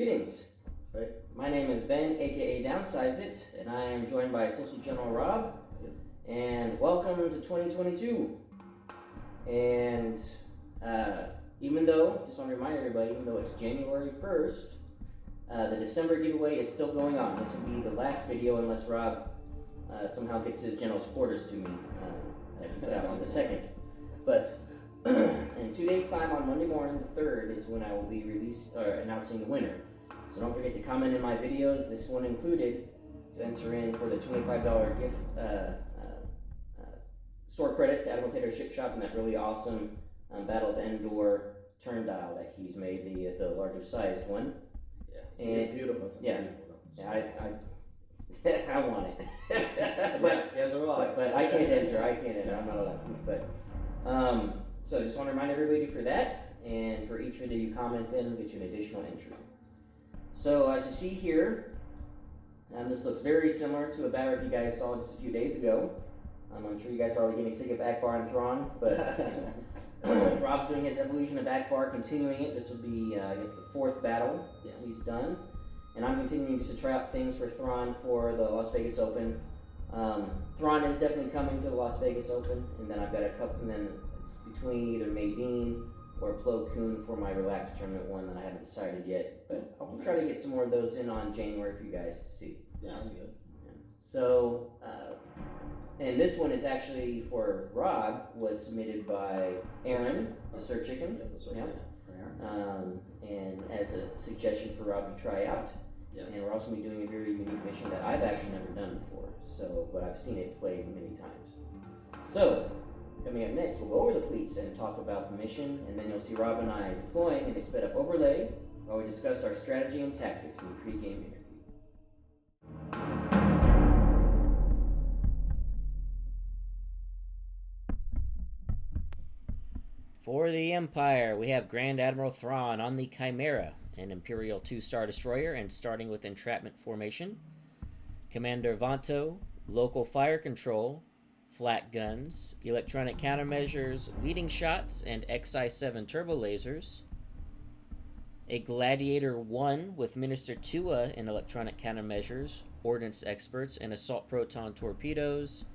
Greetings. Right. My name is Ben, aka Downsize It, and I am joined by Social General Rob. And welcome to 2022. And even though, just want to remind everybody, even though it's January 1st, the December giveaway is still going on. This will be the last video unless Rob somehow gets his general's quarters to me on the 2nd. But in 2 days' time, on Monday morning, the 3rd, is when I will be announcing the winner. So don't forget to comment in my videos, this one included, to enter in for the $25 gift store credit to Admiral Tater Ship Shop and that really awesome Battle of Endor turn dial that he's made, the larger sized one. Yeah, and beautiful. Yeah, beautiful. Yeah, I want it. but I can't enter. I'm not allowed. But so just want to remind everybody for that, and for each video you comment in, we'll get you an additional entry. So as you see here, this looks very similar to a battle you guys saw just a few days ago. I'm sure you guys are already getting sick of Ackbar and Thrawn, but Rob's doing his evolution of Ackbar, continuing it. This will be, I guess, the 4th battle he's done. And I'm continuing just to try out things for Thrawn for the Las Vegas Open. Thrawn is definitely coming to the Las Vegas Open, and then I've got a couple, and then it's between either Maydeen or Plo Koon for my relaxed tournament one that I haven't decided yet. But I'll try to get some more of those in on January for you guys to see. Yeah, I'm good. So, and this one is actually for Rob, was submitted by Aaron, the Sir Chicken. And as a suggestion for Rob to try out. Yep. And we're also going to be doing a very unique mission that I've actually never done before. So, but I've seen it played many times. So, coming up next, we'll go over the fleets and talk about the mission, and then you'll see Rob and I deploying in a sped up overlay while we discuss our strategy and tactics in the pre-game interview. For the Empire, we have Grand Admiral Thrawn on the Chimera, an Imperial 2-star destroyer, and starting with entrapment formation. Commander Vanto, local fire control, flat guns, electronic countermeasures, leading shots, and XI-7 turbo lasers. A Gladiator 1 with Minister Tua and electronic countermeasures, ordnance experts, and assault proton torpedoes.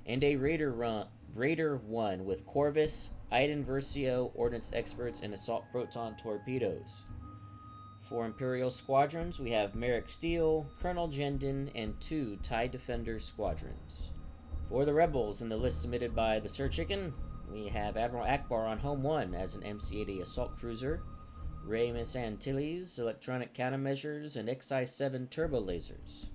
And a Raider 1 with Corvus, Iden Versio, ordnance experts, and assault proton torpedoes. For Imperial squadrons, we have Merrick Steele, Colonel Jendon, and 2 TIE Defender squadrons. For the Rebels, in the list submitted by the Sir Chicken, we have Admiral Ackbar on Home 1 as an MC-80 assault cruiser, Ramus Antilles, electronic countermeasures, and XI-7 turbo lasers.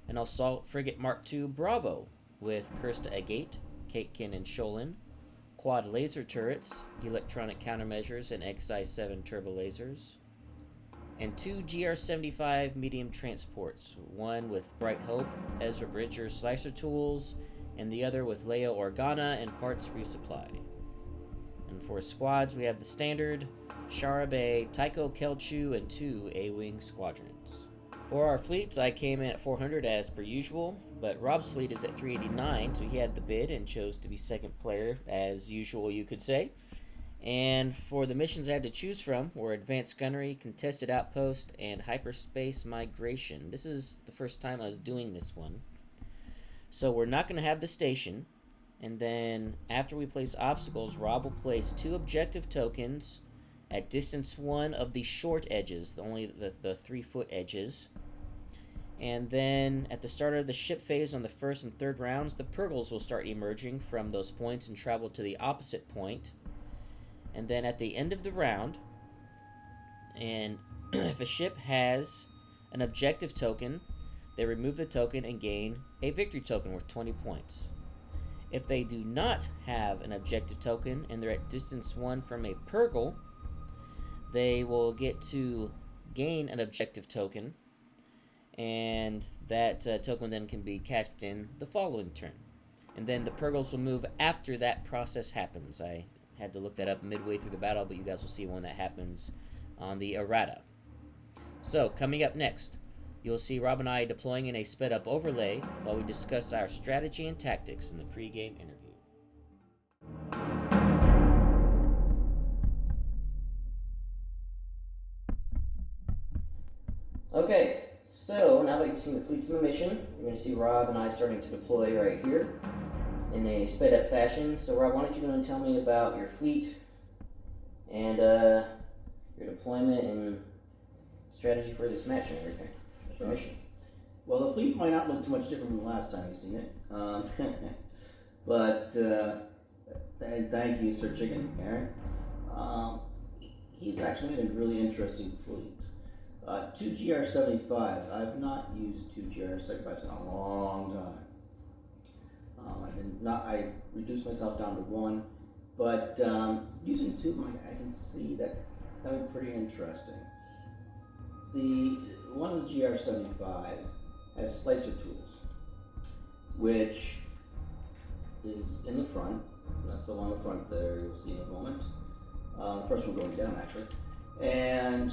An assault frigate Mark II Bravo with Kirsta Agate, Caitkin, and Sholin, quad laser turrets, electronic countermeasures, and XI-7 turbo lasers. And 2 GR-75 medium transports, one with Bright Hope, Ezra Bridger slicer tools, and the other with Leo Organa and parts resupply. And for squads, we have the standard, Sharabe, Tycho Kelchu, and 2 A-Wing squadrons. For our fleets, I came in at 400 as per usual, but Rob's fleet is at 389, so he had the bid and chose to be second player, as usual you could say. And for the missions I had to choose from were Advanced Gunnery, Contested Outpost, and Hyperspace Migration. This is the first time I was doing this one. So we're not going to have the station, and then after we place obstacles, Rob will place 2 objective tokens at distance 1 of the short edges, only the 3-foot edges. And then at the start of the ship phase on the 1st and 3rd rounds, the Purgles will start emerging from those points and travel to the opposite point. And then at the end of the round, and if a ship has an objective token, they remove the token and gain a victory token worth 20 points. If they do not have an objective token and they're at distance 1 from a Purgle, they will get to gain an objective token, and that token then can be cashed in the following turn. And then the Purgles will move after that process happens. I had to look that up midway through the battle, but you guys will see when that happens on the Armada. So, coming up next, you'll see Rob and I deploying in a sped-up overlay while we discuss our strategy and tactics in the pre-game interview. Okay, so now that you've seen the fleets in the mission, you're going to see Rob and I starting to deploy right here in a sped up fashion. So Rob, why don't you go and tell me about your fleet and your deployment and strategy for this match and everything. Sure. Mission. Well, the fleet might not look too much different from the last time you've seen it. But thank you, Sir Chicken, Garrett. He's actually made a really interesting fleet. 2 GR75s. I've not used 2 GR75s in a long time. I reduced myself down to 1, but using 2, I can see that it's going to be pretty interesting. One of the GR75s has slicer tools, which is in the front. That's the one in the front there you'll see in a moment. The first one going down actually, and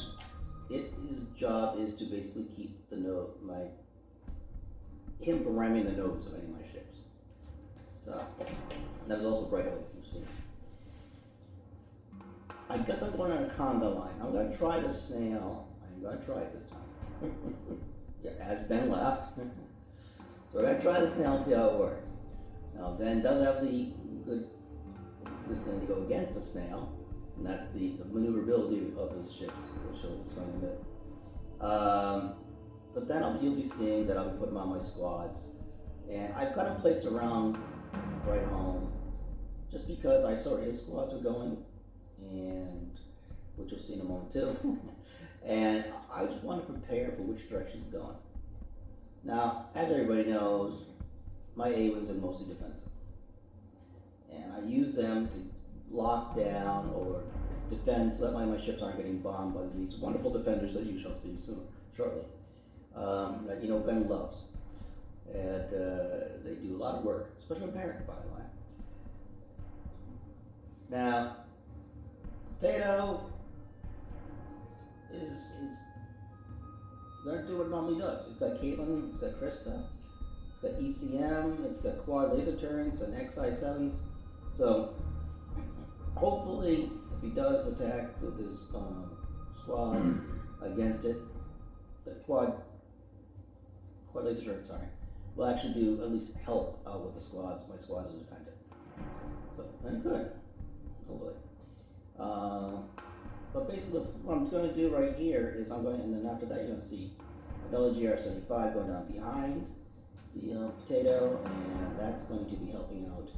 his job is to basically keep him from ramming the nose of any of my ships. So that was also bright out, you've seen. I got them going on a conga line. I'm going to try the snail. I'm going to try it this time. Yeah, as Ben laughs. So we're going to try the snail and see how it works. Now Ben does have the good thing to go against a snail, and that's the maneuverability of his ships, which I'll explain in a bit. But then you'll be seeing that I'll be putting on my squads, and I've got them placed around right home, just because I saw his squads are going, and which you'll see in a moment too. And I just want to prepare for which direction he's going. Now, as everybody knows, my A-wings are mostly defensive, and I use them to lock down or defend so that my ships aren't getting bombed by these wonderful defenders that you shall see shortly. That Ben loves, and they do a lot of work, especially America, by the way. Now, Tato is gonna do what it normally does. It's got Caitlin, it's got Krista, it's got ECM, it's got quad laser turrets and XI7s. So hopefully, if he does attack with his squads against it, the quad laser turret, will actually do at least help out with the squads. My squads to defend it. So very good, hopefully. But basically, what I'm going to do right here is and then after that, you're going to see another GR75 going down behind the potato, and that's going to be helping out.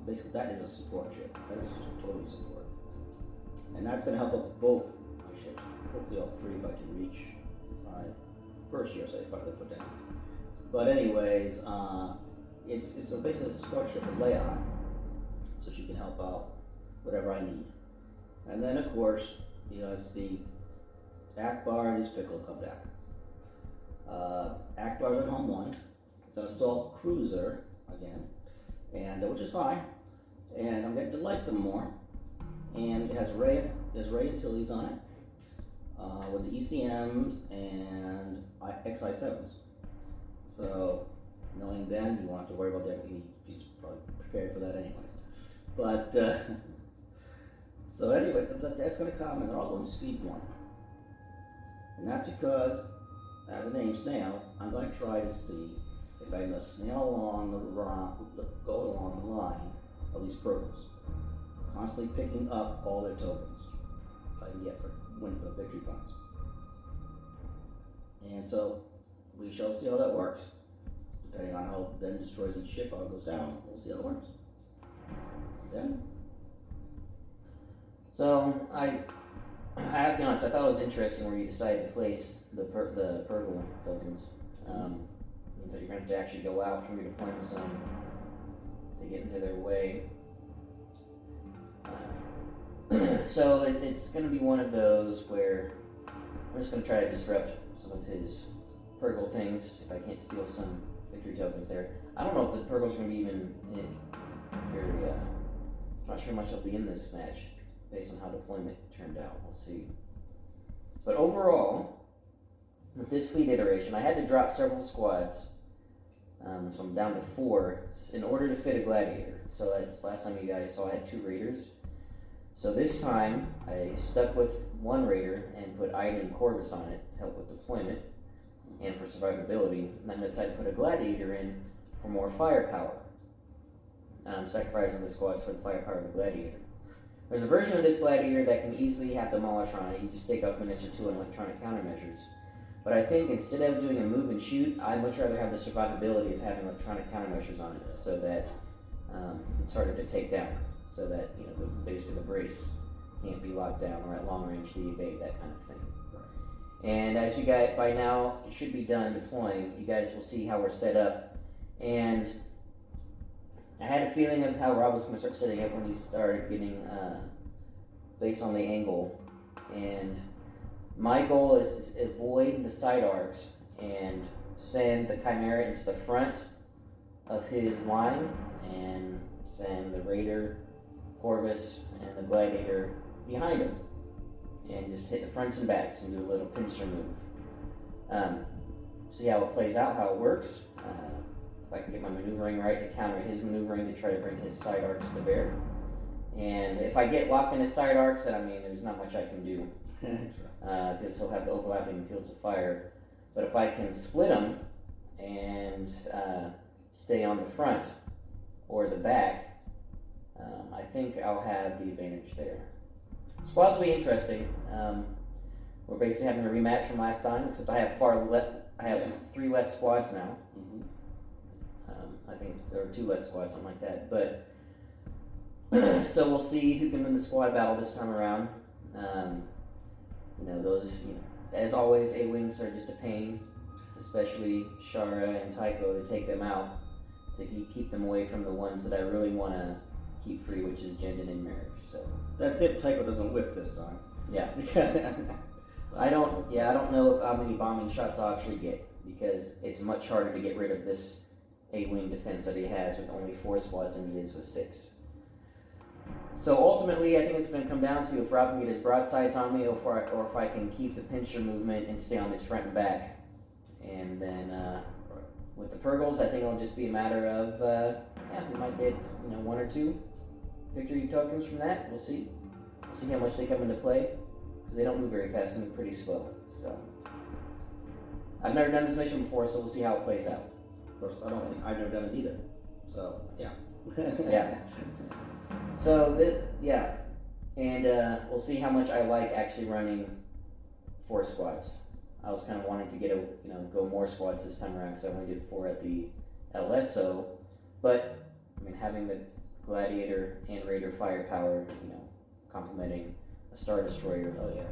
Basically, that is a support ship. That is just totally support, and that's going to help out both my ships. Hopefully, all 3 if I can reach my first GR75 that I put down. But anyways, it's basically a support ship with Leon, so she can help out whatever I need. And then, of course, I see Ackbar and his pickle come back. Ackbar's at home 1. It's an assault cruiser again, and which is fine. And I'm getting to like them more. And it has Ray Antilles on it, with the ECMs and XI7s. So, knowing Ben, you won't have to worry about that. He's probably prepared for that anyway. But so anyway, that's going to come, and they're all going speed 1. And that's because, as the name Snail, I'm going to try to see if I can snail along go along the line of these purples, constantly picking up all their tokens I can get for victory points. And so we shall see how that works. Depending on how Ben destroys each ship, how it goes down, we'll see how it works. Yeah. So I have to be honest. I thought it was interesting where you decided to place the purple tokens. Means that you're going to have to actually go out from your deployment zone to get into their way. So it's going to be one of those where I'm just going to try to disrupt some of his Purgle things, see if I can't steal some victory tokens there. I don't know if the Purgles are going to be even not sure much will be in this match based on how deployment turned out. We'll see. But overall, with this fleet iteration, I had to drop several squads, so I'm down to 4 in order to fit a gladiator. So that's last time you guys saw I had 2 raiders. So this time I stuck with one Raider and put Iden and Corvus on it to help with deployment and for survivability. And then I decided to put a Gladiator in for more firepower. Sacrificing the squads for the firepower of the Gladiator. There's a version of this Gladiator that can easily have Demolisher on it. You just take off Minister 2 and electronic countermeasures. But I think instead of doing a move and shoot, I'd much rather have the survivability of having electronic countermeasures on it, so that it's harder to take down. So that the base of the brace can't be locked down, or at long range the evade, that kind of thing. And as you guys, by now, it should be done deploying. You guys will see how we're set up. And I had a feeling of how Rob was going to start setting up when he started getting based on the angle. And my goal is to avoid the side arcs and send the Chimera into the front of his line and send the Raider, Corvus, and the Gladiator behind him. And just hit the fronts and backs and do a little pincer move. See how it plays out, how it works. If I can get my maneuvering right to counter his maneuvering to try to bring his side arcs to bear. And if I get locked in his side arcs, then there's not much I can do. Because he'll have the overlapping fields of fire. But if I can split them and stay on the front or the back, I think I'll have the advantage there. Squads will be interesting. We're basically having a rematch from last time, except I have 3 less squads now. Mm-hmm. I think there are 2 less squads, something like that. But so we'll see who can win the squad battle this time around. As always, A-Wings are just a pain, especially Shara and Tycho, to take them out, to keep them away from the ones that I really want to keep free, which is Jendon and Merrick. So That's if Tycho doesn't whip this time. yeah. I don't know how many bombing shots I'll actually get, because it's much harder to get rid of this A-Wing defense that he has with only 4 squads than he is with 6. So ultimately, I think it's going to come down to if Rob can get his broadsides on me, or if I can keep the pincher movement and stay on his front and back. And then with the Purgles, I think it'll just be a matter of we might get 1 or 2 victory tokens from that. We'll see. See how much they come into play, because they don't move very fast and move pretty slow. So I've never done this mission before, so we'll see how it plays out. Of course, I've never done it either. So yeah. Yeah. So and we'll see how much I like actually running 4 squads. I was kind of wanting to get go more squads this time around, because I only did 4 at the LSO, but having the Gladiator and Raider firepower, complementing a Star Destroyer. Oh yes.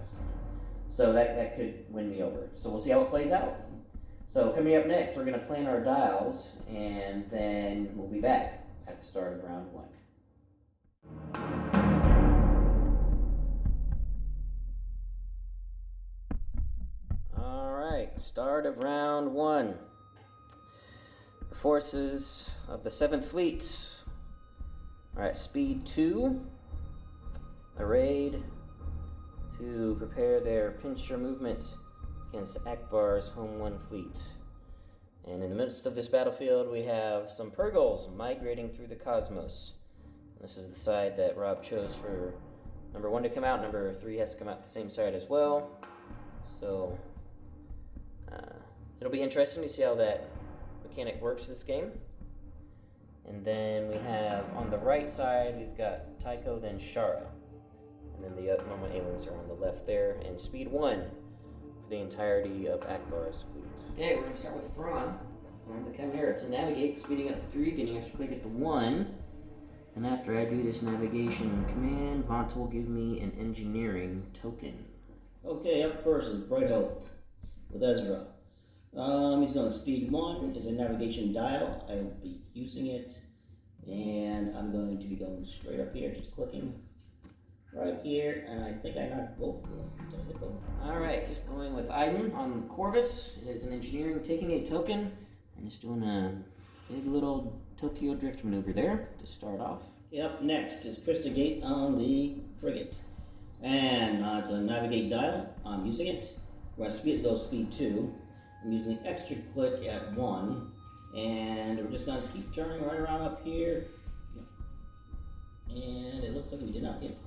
So that could win me over. So we'll see how it plays out. So coming up next, we're going to plan our dials, and then we'll be back at the start of round 1. Alright, start of round 1. The forces of the 7th Fleet are at speed 2, arrayed to prepare their pincer movement against Ackbar's Home 1 fleet. And in the midst of this battlefield, we have some Purgles migrating through the cosmos. This is the side that Rob chose for number 1 to come out. Number 3 has to come out the same side as well. So it'll be interesting to see how that mechanic works this game. And then we have on the right side, we've got Tycho, then Shara. And then the normal A-Wings are on the left there. And speed 1 for the entirety of Ackbar's fleet. Okay, we're going to start with Thrawn on the Chimera. To navigate, speeding up to 3, getting extra click at the 1. And after I do this navigation command, Vance will give me an engineering token. Okay, up first is Bright Hope with Ezra. He's going to speed 1. It's a navigation dial. I will be using it. And I'm going to be going straight up here, just clicking right here. And I think I got both of them. Did I hit both? Alright, just going with Iden on Corvus. It is an engineering, taking a token. And just doing a big little Tokyo drift maneuver there to start off. Up next is Krista Gate on the frigate. And it's a navigate dial. I'm using it. We're going to go speed 2. I'm using the extra click at 1. And we're just going to keep turning right around up here. And it looks like we did not hit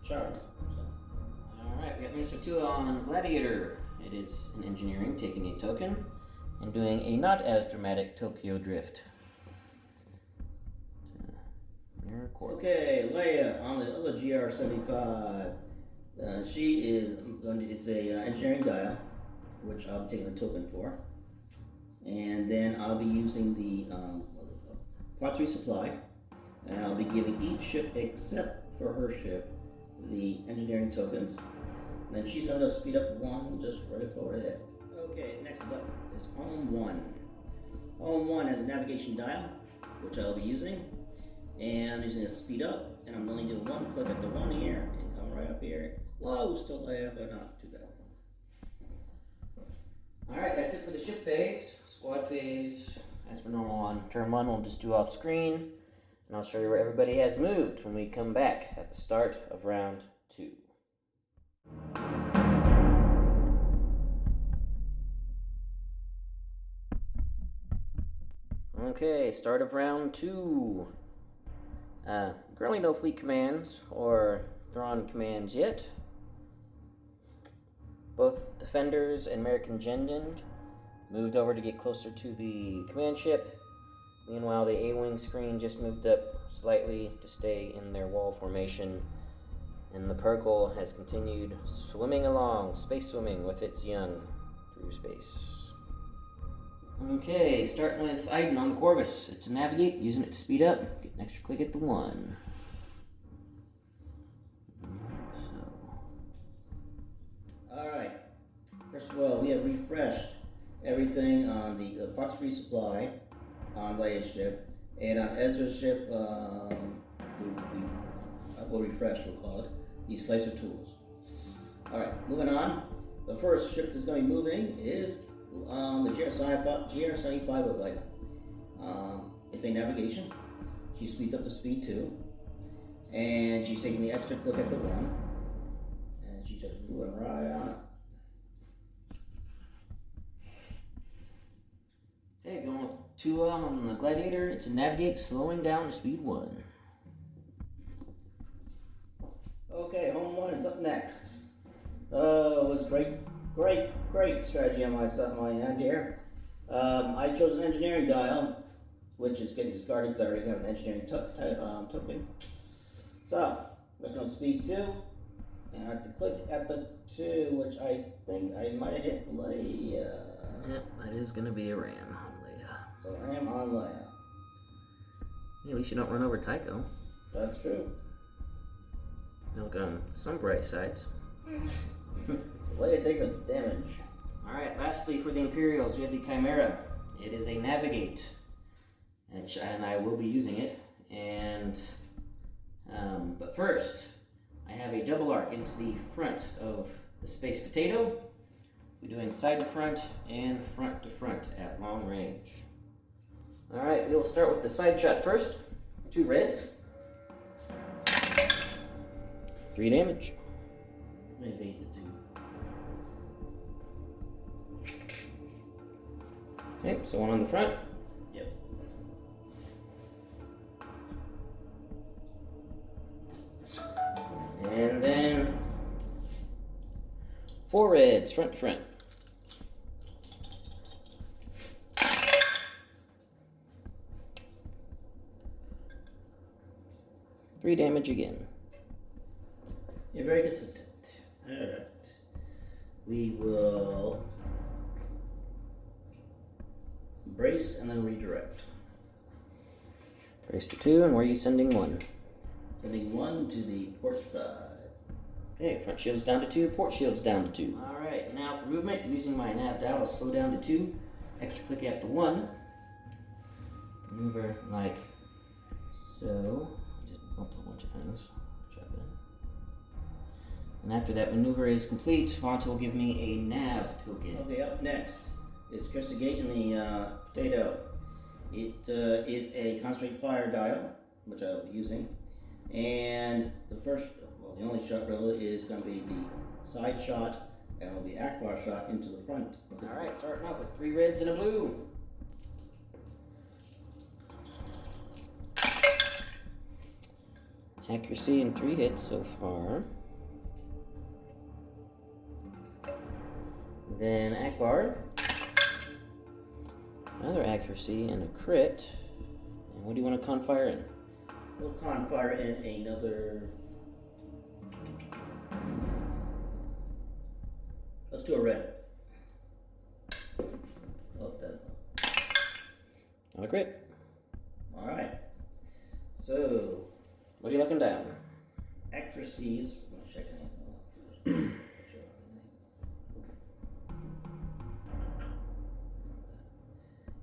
Charlie. Alright, we got Mr. Tua on Gladiator. It is an engineering, taking a token, and doing a not as dramatic Tokyo drift. Mirror course. Okay, Leia on the other GR75. She is it's a engineering dial, which I'll be taking a token for. And then I'll be using the parts resupply, and I'll be giving each ship except for her ship the engineering tokens. And then she's going to speed up one, just right forward ahead. Okay, next up is Home 1. Home 1 has a navigation dial, which I'll be using. And I'm using a speed up, and I'm only doing one click at the one here, and come right up here, close to Leia, but not too bad. Alright, that's it for the ship phase. Squad phase, as per normal on turn 1, we'll just do off screen. And I'll show you where everybody has moved when we come back at the start of round 2. Okay, start of round 2. Currently no fleet commands or Thrawn commands yet. Both Defenders and American Gendon moved over to get closer to the command ship. Meanwhile, the A-wing screen just moved up slightly to stay in their wall formation. And the Purgle has continued swimming along, space swimming with its young through space. Okay, starting with Iden on the Corvus. It's a navigate, using it to speed up. Get an extra click at the 1. Alright, first of all, we have refreshed everything on the parts resupply on Leia's ship, and on Ezra's ship, we'll refresh, we'll call it, the slicer tools. Alright, moving on. The first ship that's going to be moving is the GR75 with Leia. It's a navigation. She speeds up to speed 2, and she's taking the extra click at the 1, and she's just moving right on it. Okay, going with Tua on the Gladiator. It's a navigate, slowing down to speed 1. Okay, Home 1 is up next. It was great strategy on my end here. I chose an engineering dial, which is getting discarded because I already have an engineering token. So, I'm just going to speed 2, and I have to click at the 2, which I think I might have hit Leia. Yep, that is going to be a ram on Leia. So I am on Leia. Yeah, at least you don't run over Tycho. That's true. Look on some bright sides. Leia takes a damage. Alright, lastly for the Imperials, we have the Chimera. It is a navigate, and I will be using it. And but first, I have a double arc into the front of the Space Potato. We're doing side to front and front to front at long range. Alright, we'll start with the side shot first. 2 reds. 3 damage. I evade the 2. Okay, so 1 on the front. Yep. And then 4 reds, front to front. 3 damage again. You're very consistent. Alright. We will brace and then redirect. Brace to 2, and where are you sending 1? Sending 1 to the port side. Okay, front shield's down to 2, port shield's down to 2. Alright, now for movement, using my nav dial, I'll slow down to 2, extra click after 1. Maneuver like so. Just bumped a bunch of times. Good job, Ben. And after that maneuver is complete, Vance will give me a nav token. Okay, up next is Castigate in the potato. It is a concentrate fire dial, which I will be using. And the only shot really is going to be the side shot, and it will be Ackbar shot into the front. Alright, starting off with 3 reds and a blue. Accuracy and 3 hits so far. Then Ackbar. Another accuracy and a crit. And what do you want to confire in? We'll confire in another. Let's do a red. Oh, that. Not a crit. All right. So, What are you looking down? accuracies. I'm gonna check anything.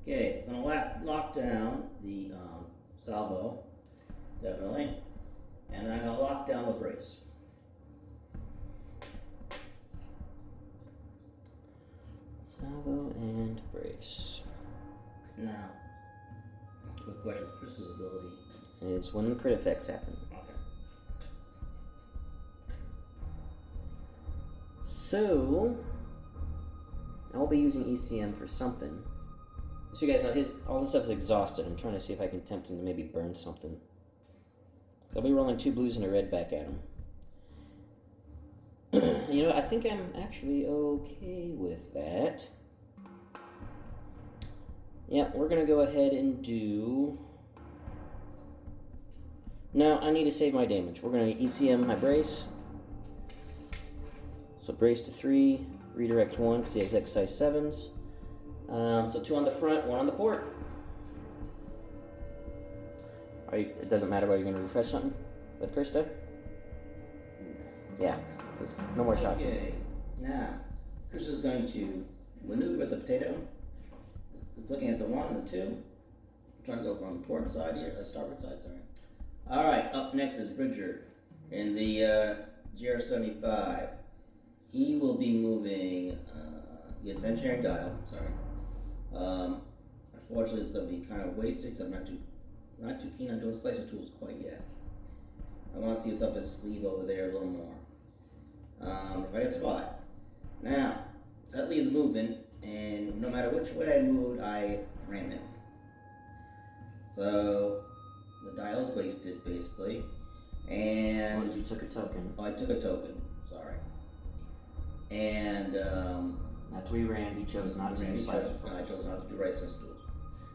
Okay, gonna lock down the salvo, definitely, and then I'm gonna lock down the brace. Salvo and brace. Now, quick question: Crystal's ability. It's when the crit effects happen. Okay. So, I'll be using ECM for something. So you guys know all this stuff is exhausted. I'm trying to see if I can tempt him to maybe burn something. I'll be rolling 2 blues and a red back at him. You know, I think I'm actually okay with that. Yeah, we're gonna go ahead and do. No, I need to save my damage. We're gonna ECM my brace. So brace to 3, redirect 1 because he has X size 7s. So 2 on the front, 1 on the port. It doesn't matter whether you're going to refresh something with Krista? Yeah, just no more shots. Okay, now, Chris is going to maneuver the potato, looking at the 1 and the 2. I'm trying to go from the port side here, starboard side, sorry. Alright, up next is Bridger in the GR75. He will be moving, his engineering dial, sorry. Unfortunately, it's going to be kind of wasted because I'm not too keen on doing slicer tools quite yet. I want to see what's up his sleeve over there a little more. If I get spot. Now, so that leaves movement, and no matter which way I moved, I ram it. So, the dial is wasted, basically. And... you took a token. Oh, I took a token, sorry. And, After we ran, he chose not to use slicer tools. I chose not to do right sense tools.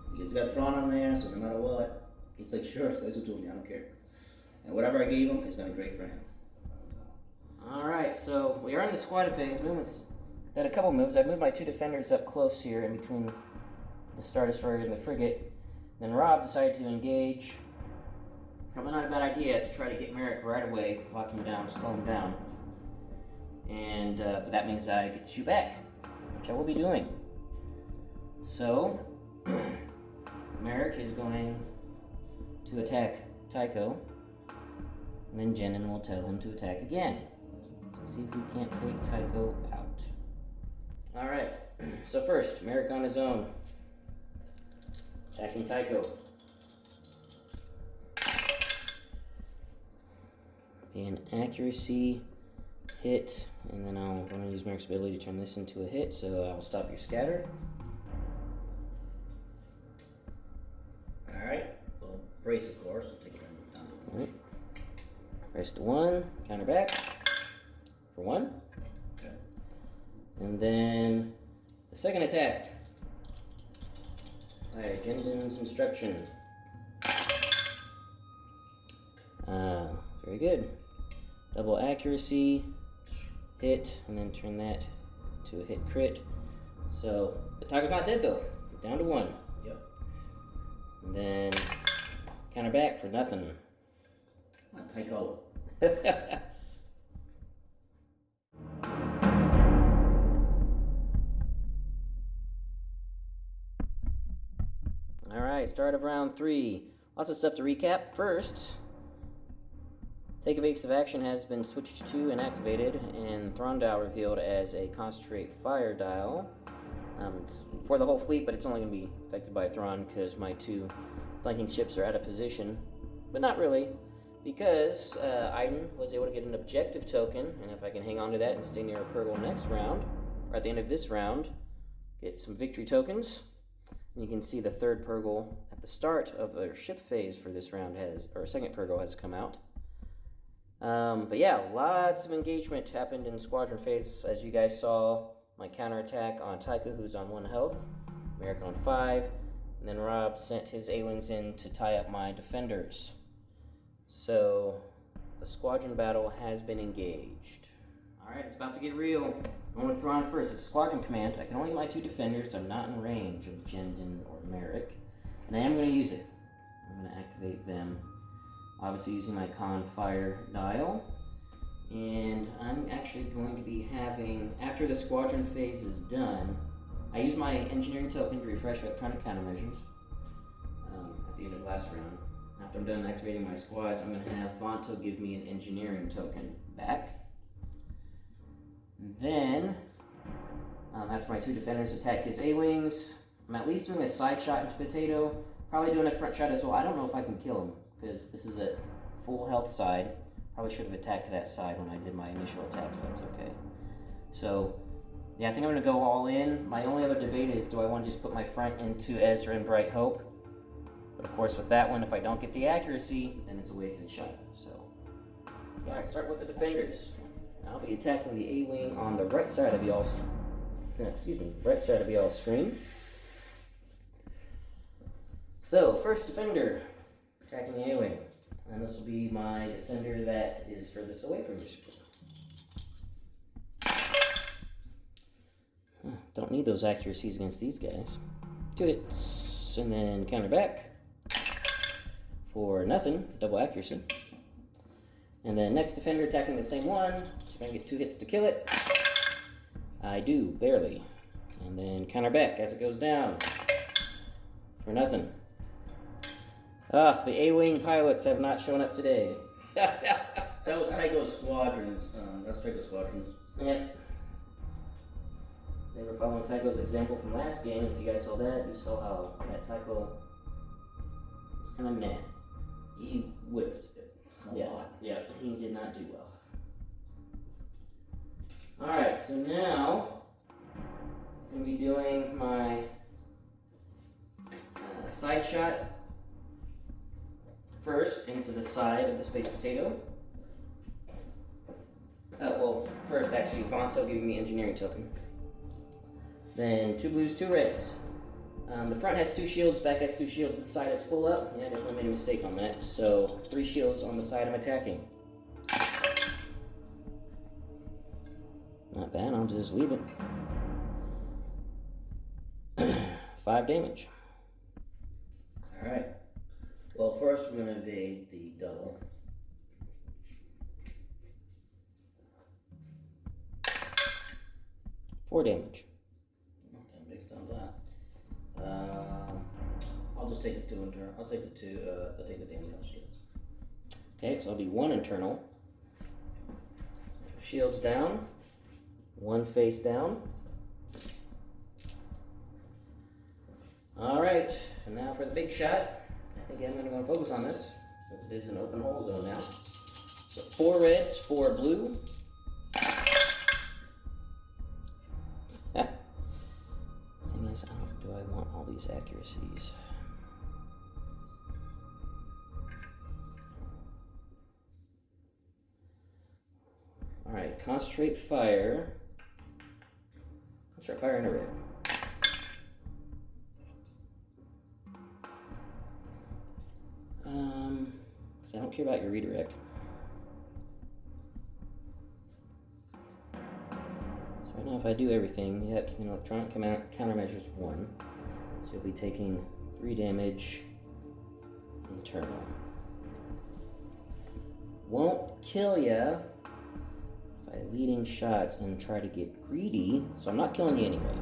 Because it's got Thrawn on there, so no matter what, he's like, sure, slicer tool me, I don't care. And whatever I gave him, it's going to be great for him. Alright, so we are in the squad phase. Movements. Did a couple moves. I moved my 2 defenders up close here in between the Star Destroyer and the frigate. Then Rob decided to engage. Probably not a bad idea to try to get Merrick right away, lock him down, slow him down. And but that means I get to shoot back, which I will be doing. So, Merrick is going to attack Tycho, and then Jenin will tell him to attack again. Let's see if we can't take Tycho out. Alright, so first, Merrick on his own, attacking Tycho. An accuracy hit, and then I'm going to use Merrick's ability to turn this into a hit, so I'll stop your scatter. Alright, well, brace, of course, we'll take it down to 1. Alright. Brace to 1, counter back for 1. Okay. And then the second attack. By Gendon's instruction. Very good. Double accuracy, hit, and then turn that to a hit crit. So the Tiger's not dead though. We're down to 1. Yep. And then counter back for nothing. Come on, Tycho. Alright, start of round 3. Lots of stuff to recap. First, take evasive action has been switched to and activated, and Thrawn dial revealed as a concentrate fire dial. It's for the whole fleet, but it's only going to be affected by Thrawn because my 2 flanking ships are out of position. But not really, because Iden was able to get an objective token, and if I can hang on to that and stay near a Purgle next round, or at the end of this round, get some victory tokens. And you can see the 3rd Purgle at the start of their ship phase for this round or second Purgle has come out. But yeah, lots of engagement happened in Squadron Phase. As you guys saw, my counterattack on Taika, who's on 1 health, America on 5, and then Rob sent his A-Wings in to tie up my defenders. So, the squadron battle has been engaged. Alright, it's about to get real. Going with Thrawn first. It's Squadron Command. I can only get my 2 defenders. I'm not in range of Jendon or Merrick. And I am going to use it. I'm going to activate them. Obviously using my con fire dial. And I'm actually going to be having, after the squadron phase is done, I use my engineering token to refresh electronic countermeasures at the end of the last round. After I'm done activating my squads, I'm going to have Vanto give me an engineering token back. And then, after my 2 defenders attack his A-Wings, I'm at least doing a side shot into Potato, probably doing a front shot as well. I don't know if I can kill him, because this is a full health side. Probably should have attacked that side when I did my initial attack, but it's okay. So, yeah, I think I'm going to go all in. My only other debate is, do I want to just put my front into Ezra and Bright Hope? But of course, with that one, if I don't get the accuracy, then it's a wasted shot. So, yeah, I start with the defenders. I'll be attacking the A-Wing on the right side of y'all's, right side of y'all's screen. So, first defender, attacking the A-Wing. And this will be my defender that is furthest away from your screen. Don't need those accuracies against these guys. 2 hits, and then counter back. For nothing, double accuracy. And then next defender attacking the same one. So if I can get 2 hits to kill it. I do, barely. And then counter back as it goes down. For nothing. The A-Wing pilots have not shown up today. That was Tycho's squadrons. That's Tycho's squadrons. Yep. They were following Tycho's example from last game. If you guys saw that, you saw how that Tycho was kind of meh. He whiffed it a lot. Yeah, he did not do well. Alright, so now I'm going to be doing my side shot first into the side of the Space Potato. Well, first actually, Vanto giving me engineering token. Then 2 blues, 2 reds. The front has 2 shields, back has 2 shields, the side is full up. Yeah, I definitely made a mistake on that. So 3 shields on the side I'm attacking. Not bad, I'll just leave it. 5 damage. Alright. Well, first we're going to evade the double. 4 damage. Okay, based on that. I'll just take the 2 internal. I'll take the 2, I'll take the damage on shields. Okay, so I'll do 1 internal. Shields down. 1 face down. Alright, and now for the big shot. I think I'm going to focus on this, since it is an open hole zone now. So 4 reds, 4 blue. Thing is, do I want all these accuracies? Alright, concentrate fire. Concentrate fire in a red. Because I don't care about your redirect. So right now if I do everything, yep, electronic countermeasures 1. So you'll be taking 3 damage internal. Won't kill ya by leading shots and try to get greedy, so I'm not killing you anyway.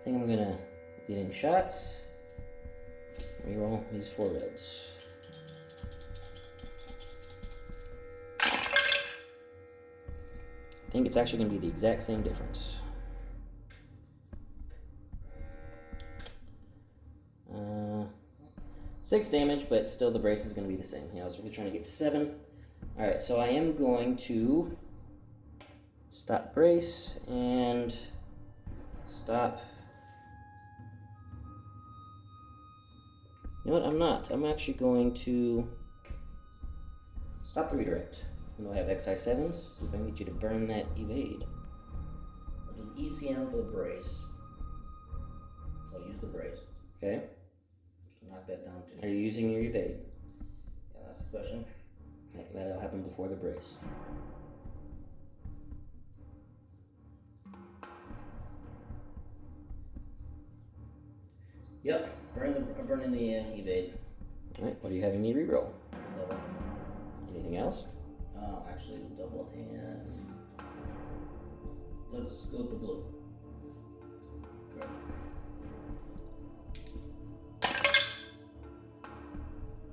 I think I'm gonna leading shots. Reroll these 4 reds. I think it's actually gonna be the exact same difference. 6 damage, but still the brace is going to be the same. Yeah, I was really trying to get to 7. Alright, so I am going to stop brace and stop You know what? I'm not. I'm actually going to stop the redirect. Even though I have XI7s, see if I can get you to burn that evade. I'll do the ECM for the brace. So I'll use the brace. Okay. Knock that down too. Are you using your evade? Yeah, that's the question. That'll happen before the brace. Yep, burning the evade. Alright, what are you having me reroll? Double. Anything else? Actually, double and let's go with the blue. Great.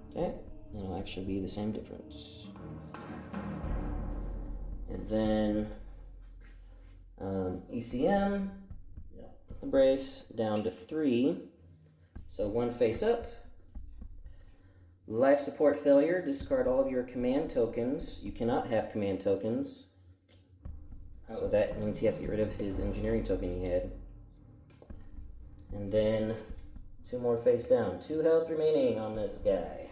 Okay, it'll actually be the same difference. And then ECM, the brace down to 3. So 1 face up. Life support failure, discard all of your command tokens. You cannot have command tokens. So that means he has to get rid of his engineering token he had. And then 2 more face down. 2 health remaining on this guy.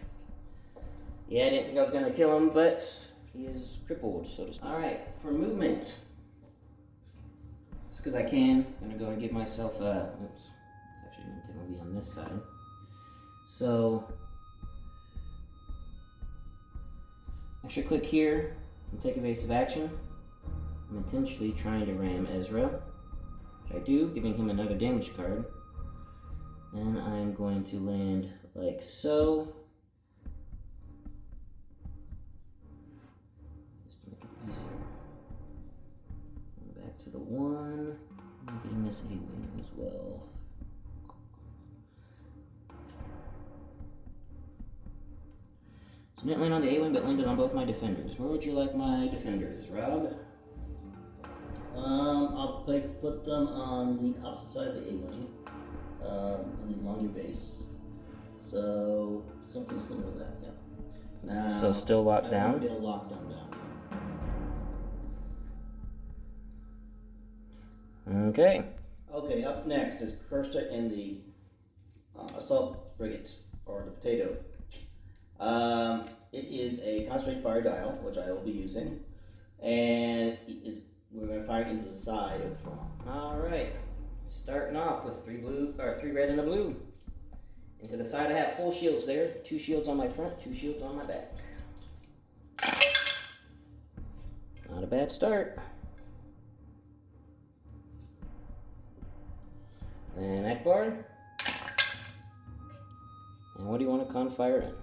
Yeah, I didn't think I was going to kill him, but he is crippled, so to speak. Alright, for movement. Just because I can, I'm going to go and give myself a... Oops. It's actually going to be on this side. So... extra click here and take evasive action. I'm intentionally trying to ram Ezra, which I do, giving him another damage card. And I'm going to land like so. Just to make it easier. Back to the 1. I'm getting this A-wing as well. So didn't land on the A-wing, but landed on both my defenders. Where would you like my defenders, Rob? I'll put them on the opposite side of the A-wing, along your base. So something similar to that, yeah. Now, So still locked down? I'll be able to lock them down. Okay. Okay, up next is Kirsta and the assault frigate, or the potato. It is a concentrate fire dial, which I will be using, and we're going to fire into the side of Thrawn. All right. Starting off with 3 red and a blue. Into the side, I have full shields there. 2 shields on my front, 2 shields on my back. Not a bad start. And Ackbar. And what do you want to confire in?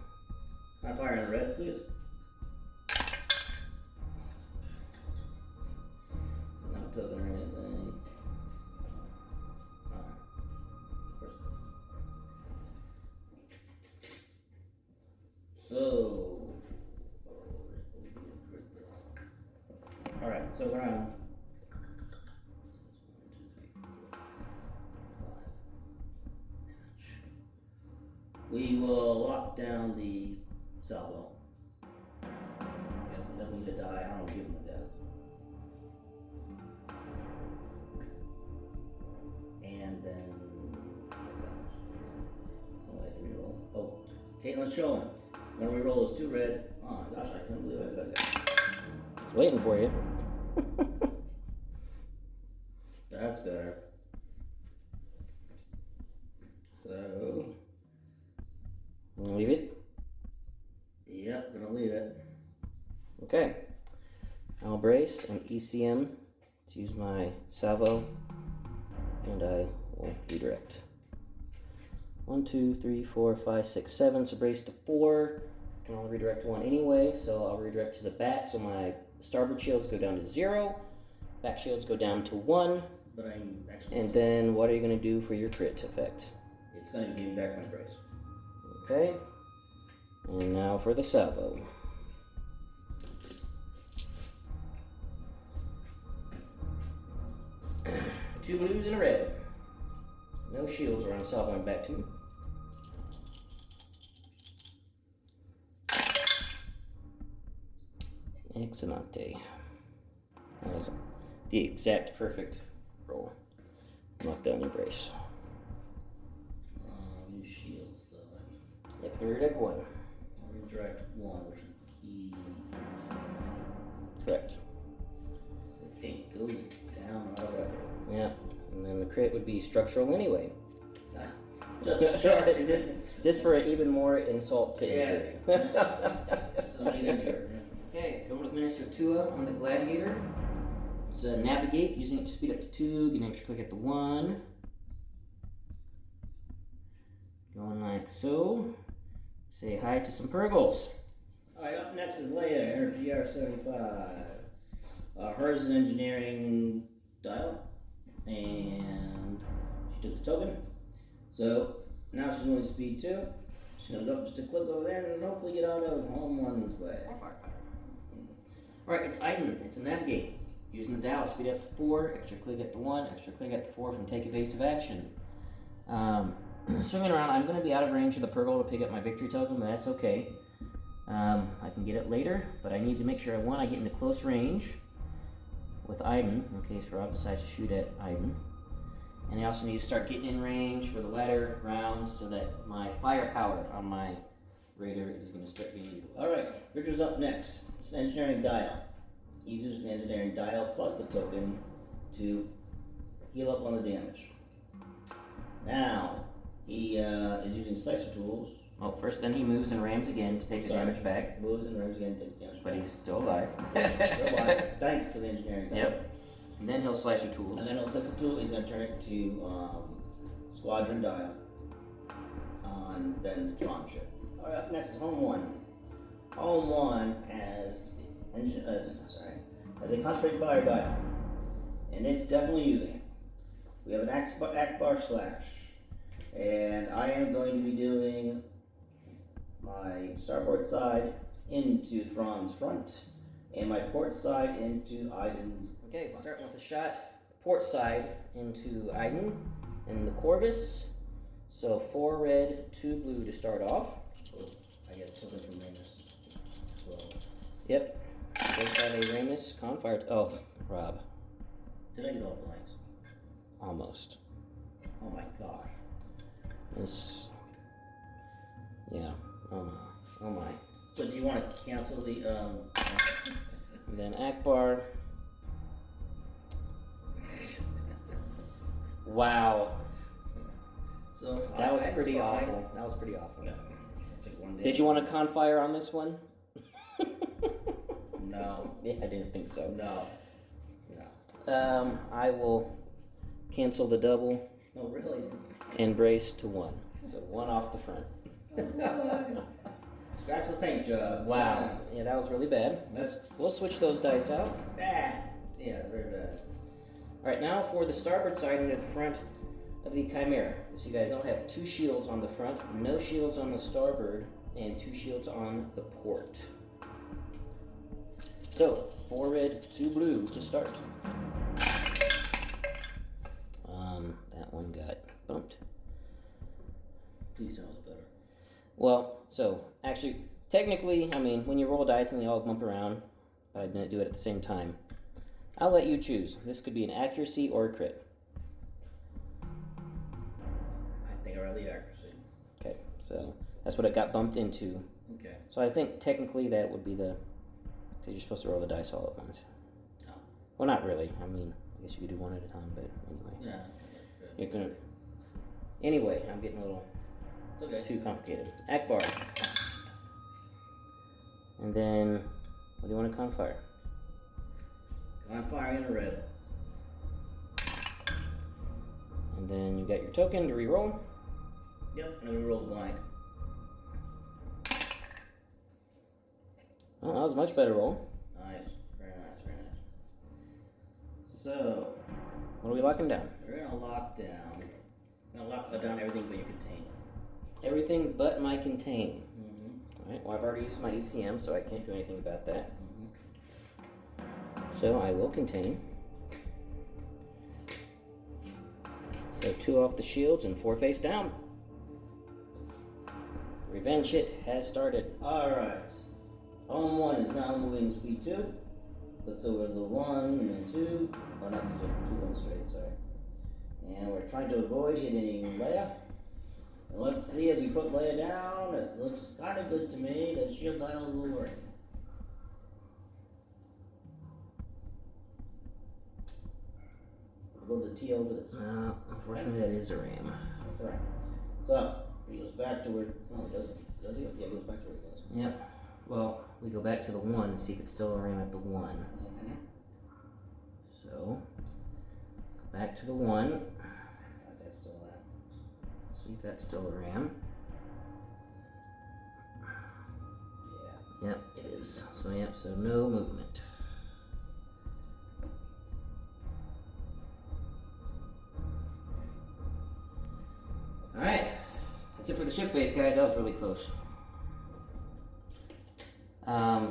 Can I fire in red, please? Not token or anything. Alright. Of course. So. Alright, so we're on. 1, 2, 3, 4, 5. We will lock down the salvo. He doesn't need to die. I don't give him a death. And then reroll. Oh, Caitlin's showing. I'm gonna reroll those 2 red. Oh my gosh, I can't believe I fed that. It's waiting for you. That's better. So. Leave it? Yep, gonna leave it. Okay. I'll brace and ECM to use my salvo, and I will redirect. 1, 2, 3, 4, 5, 6, 7. So brace to 4. I can only redirect 1 anyway, so I'll redirect to the back. So my starboard shields go down to 0. Back shields go down to 1. But I'm actually. And then what are you going to do for your crit effect? It's gonna give me back my brace. Okay. And now for the salvo. Two blues and a red. No shields are on salvoing back to. Excelente. That was the exact perfect roll. Lock down your brace. Use shields though. Redirect 1. Redirect 1, which is key. Correct. So it goes down already. Yeah. And then the crit would be structural anyway. Just short. just for an even more insult to injury. Somebody injured. Okay, going with Minister Tua on the Gladiator. Let's navigate, using it to speed up to 2, get an extra click at the 1. Going like so. Say hi to some Purgles. Alright, up next is Leia, Energy R75. Hers is an engineering dial, and she took the token. So now she's going to speed 2. She's going to go just a click over there and hopefully get out of home one's way. Alright, it's Iden. It's a navigate. Using the dial, speed up to 4, extra click at the 1, extra click at the 4 from take evasive action. Swinging around, I'm going to be out of range of the Purgle to pick up my victory token, but that's okay. I can get it later, but I need to make sure, I get into close range with Iden, in case Rob decides to shoot at Iden. And I also need to start getting in range for the latter rounds so that my firepower on my Raider is going to start being utilized. Alright, Richard's up next. It's an engineering dial. He's using the engineering dial plus the token to heal up on the damage. Now, he is using slicer tools. Well, first then he moves and rams again to take the damage back. Moves and rams again, takes damage But back. he's still alive. Still alive, thanks to the engineering dial. Yep. And then he'll slice your tools. And then he'll slice the tool, he's going to turn it to squadron dial on Ben's Thrawn ship. Alright, up next is Home 1. Home 1 has a concentrated fire dial, and it's definitely using it. We have an Ackbar slash, and I am going to be doing my starboard side into Thrawn's front, and my port side into Iden's. Okay, starting with a shot, port side into Iden and the Corvus. So 4 red, 2 blue to start off. Oh, I get something from Ramus. So, Yep. Both have a Ramus Confire. Oh, Rob. did I get all blanks? Almost. Oh my gosh. This. Yeah. Oh my. Oh my. So do you want to cancel the And then Ackbar. Wow. So That was it's pretty fine. awful. That was pretty awful. Yeah. Take one day. Did you want a Confire on this one? No. Yeah, I didn't think so. No. No. I will cancel the double No, really. and brace to 1. So 1 off the front. Scratch the paint job. Wow. Yeah, that was really bad. We'll switch those dice out. Bad. Yeah, very bad. Alright, now for the starboard side and the front of the Chimera. So you guys don't have 2 shields on the front, no shields on the starboard, and 2 shields on the port. So, 4 red, 2 blue to start. That one got bumped. Please tell us better. Well, so, actually, technically, I mean, when you roll dice and they all bump around, but I didn't do it at the same time, I'll let you choose. This could be an accuracy or a crit. I think I read the accuracy. Okay, so that's what it got bumped into. Okay. So I think technically that would be the, because you're supposed to roll the dice all at once. No. Well, not really. I mean, I guess you could do one at a time, but anyway. Yeah. You're gonna. Anyway, I'm getting a little It's okay. too complicated. Ackbar. And then, what do you want to confire? On fire in a red. And then you got your token to re-roll. Yep, and we rolled blank. Oh, that was a much better roll. Nice. Very nice, very nice. So, What are we locking down? we're gonna lock down. We're gonna lock down everything but you contain. Everything but my contain. Mm-hmm. Alright, well I've already used my ECM, so I can't do anything about that. Mm-hmm. So I will contain. So 2 off the shields and 4 face down. Revenge hit has started. Alright. Home 1 is now moving speed 2. That's over the 1 and then 2. Oh, not the 2, 2 1 straight, sorry. And we're trying to avoid hitting Leia. And let's see, as you put Leia down, it looks kind of good to me. The shield dial is lowering. We'll go to T over this. Unfortunately, that is a ram. That's right. So, he goes back to where, no, he doesn't. Does he? Yeah, he goes back to where he was. Yep. Well, we go back to the 1 and see if it's still a ram at the 1. Mm-hmm. So, go back to the 1. That's still that. See if that's still a ram. Yeah. Yep, it is. So, yep, so no movement. Alright, that's it for the ship phase, guys. That was really close.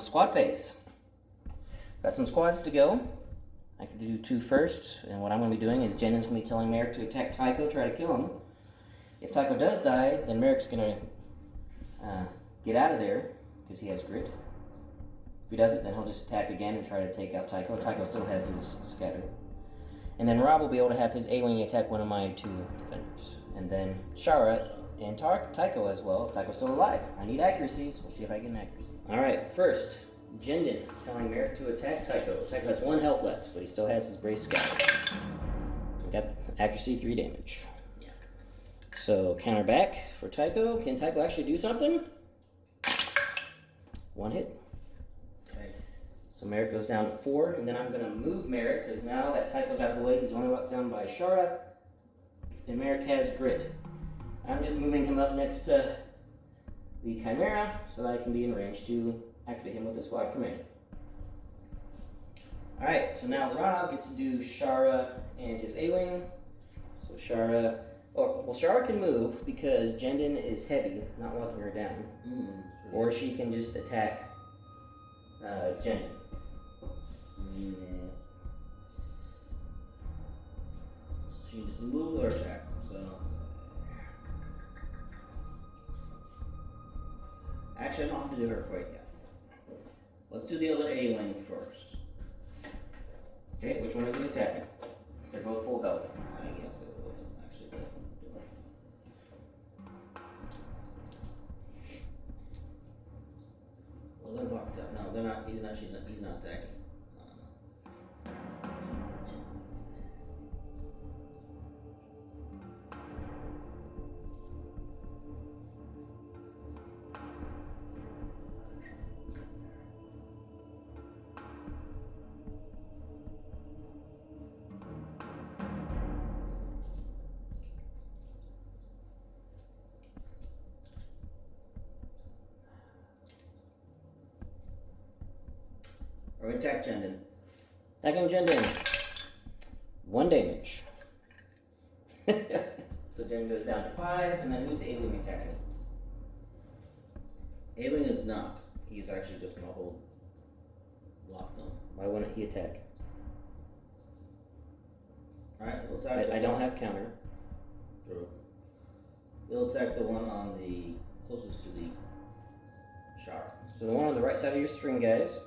Squad phase. Got some squads to go. I could do 2 first, and what I'm going to be doing is Jennings going to be telling Merrick to attack Tycho, try to kill him. If Tycho does die, then Merrick's going to get out of there, because he has grit. If he doesn't, then he'll just attack again and try to take out Tycho. Tycho still has his scatter. And then Rob will be able to have his A-Wing attack one of my 2 defenders. And then Shara and Tycho as well, if Tycho's still alive. I need accuracies. We'll see if I get an accuracy. Alright, first, Jendon telling Merrick to attack Tycho. Tycho has 1 health left, but he still has his brace scatter. We got accuracy 3 damage. Yeah. So counter back for Tycho. Can Tycho actually do something? 1 hit. Okay. So Merrick goes down to 4, and then I'm going to move Merrick, because now that Tycho's out of the way, he's only locked down by Shara, and Merrick has grit. I'm just moving him up next to the Chimera, so that I can be in range to activate him with the squad command. Alright, so now Rob gets to do Shara and his A-Wing. So Shara, Shara can move because Jendon is heavy, not locking her down. Or she can just attack Jendon. Yeah. She just move or attack. So actually, I don't have to do her quite yet. Let's do the other A-Wing first. Okay, which one is he attacking? They're both full health. I guess it wasn't actually do it. Well, they're locked up. No, they're not. He's not attacking. Or attack Jendon. Attacking Jendon. 1 damage. So Jendon goes down to 5, and then who's A-Wing attacking? A-Wing is not. He's actually just gonna hold locked on. Why wouldn't he attack? Alright, we'll attack. I don't have counter. True. We'll attack the one on the closest to the Shara. So the one on the right side of your string, guys.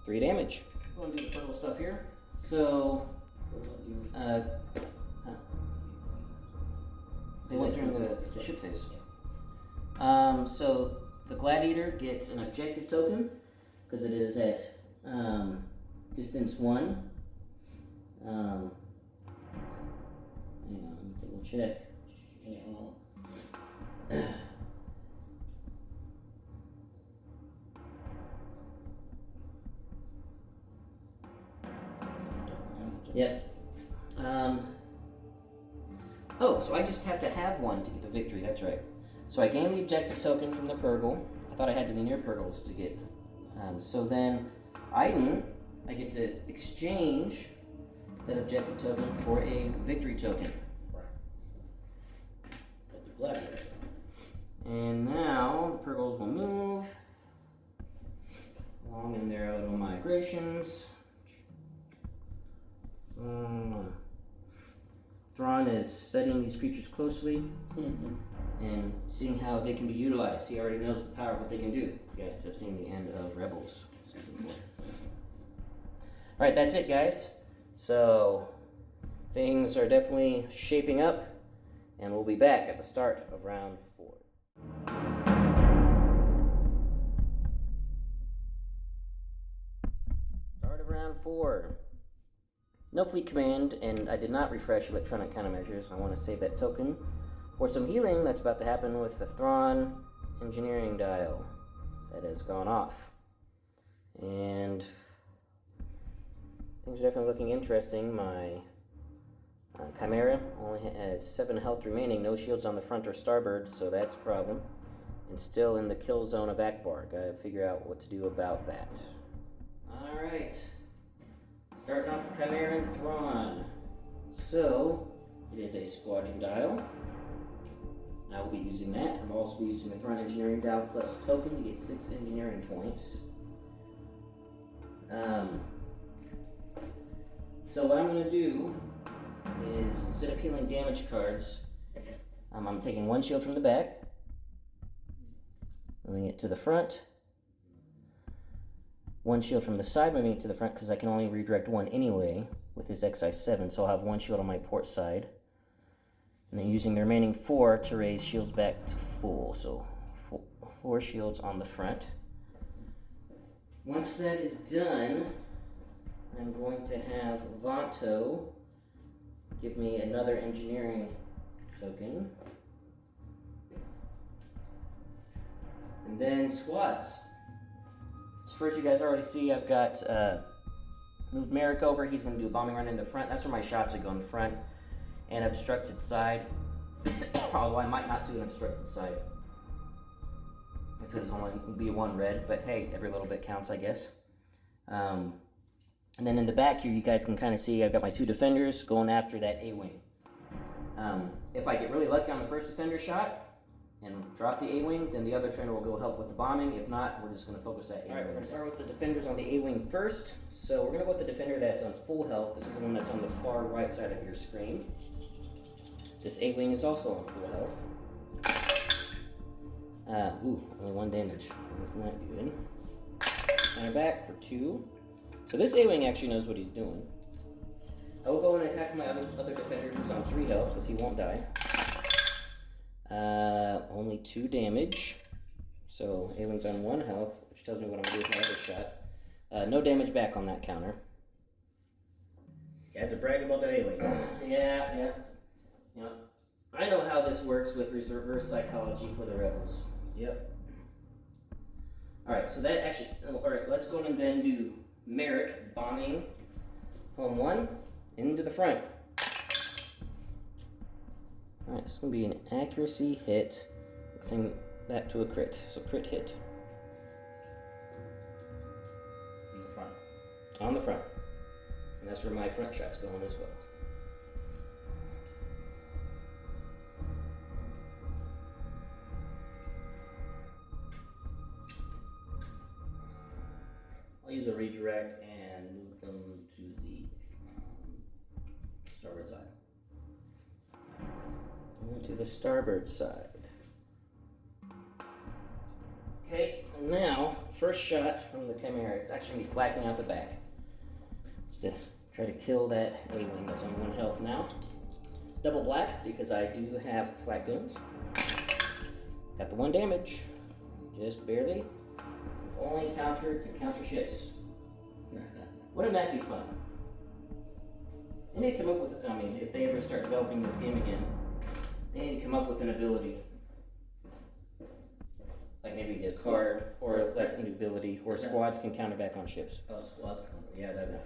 3 damage. I'm gonna do the purple stuff here. So, they went during the ship phase. So the Gladiator gets an objective token because it is at distance 1. Hang on, let me double check. Yep. Oh, so I just have to have 1 to get the victory, that's right. So I gain the objective token from the Purgle. I thought I had to be near Purgles to get. So then, I get to exchange that objective token for a victory token. Right. But the Gladiator. And now, the Purgles will move along in their little migrations. Thrawn is studying these creatures closely and seeing how they can be utilized. He already knows the power of what they can do. You guys have seen the end of Rebels. Alright, that's it, guys. So, things are definitely shaping up, and we'll be back at the start of round 4. Start of round 4. No fleet command, and I did not refresh electronic countermeasures. I want to save that token for some healing that's about to happen with the Thrawn engineering dial that has gone off. And things are definitely looking interesting. My Chimera only has 7 health remaining, no shields on the front or starboard, so that's a problem. And still in the kill zone of Ackbar. Gotta figure out what to do about that. Alright. Starting off with Chimera and Thrawn. So, it is a squadron dial. I will be using that. I'm also be using the Thrawn engineering dial plus token to get 6 engineering points. So what I'm going to do is, instead of healing damage cards, I'm taking 1 shield from the back, moving it to the front, 1 shield from the side, moving it to the front because I can only redirect 1 anyway with his XI7, so I'll have 1 shield on my port side, and then using the remaining 4 to raise shields back to full, so 4 shields on the front. Once that is done, I'm going to have Vanto give me another engineering token. And then squads. So first, you guys already see I've got moved Merrick over. He's going to do a bombing run in the front. That's where my shots are going, front and obstructed side. Although I might not do an obstructed side. This is only be 1 red, but hey, every little bit counts, I guess. And then in the back here, you guys can kind of see I've got my 2 defenders going after that A-wing. If I get really lucky on the first defender shot and drop the A-wing, then the other defender will go help with the bombing. If not, we're just going to focus that A-wing. Alright, we're going to start with the defenders on the A-wing first. So we're going to go with the defender that's on full health. This is the one that's on the far right side of your screen. This A-wing is also on full health. Only 1 damage. That's not good. Counter back for 2. So this A-wing actually knows what he's doing. I will go and attack my other defender who's on 3 health because he won't die. Only 2 damage. So A-wing's on 1 health, which tells me what I'm going to do with my other shot. No damage back on that counter. You had to brag about that A-wing. Yeah. You know, I know how this works with reverse psychology for the rebels. Yep. Alright, so that actually... Alright, let's go and then do Merrick bombing home 1 into the front. Alright, it's going to be an accuracy hit. Bring that to a crit. So crit hit. In the front. On the front. And that's where my front shot's going as well. I'll use a redirect and move them to the starboard side. To the starboard side. Okay, and now, first shot from the Chimera. It's actually going to be flattening out the back. Just to try to kill that A-wing that's on 1 health now. Double black, because I do have flat guns. Got the 1 damage. Just barely. Only can counter ships. Wouldn't that be fun? They need to come up with, if they ever start developing this game again, they need to come up with an ability. Like maybe a card, or like an ability where squads can counter back on ships. Oh, squads counter. Yeah, that'd be nice.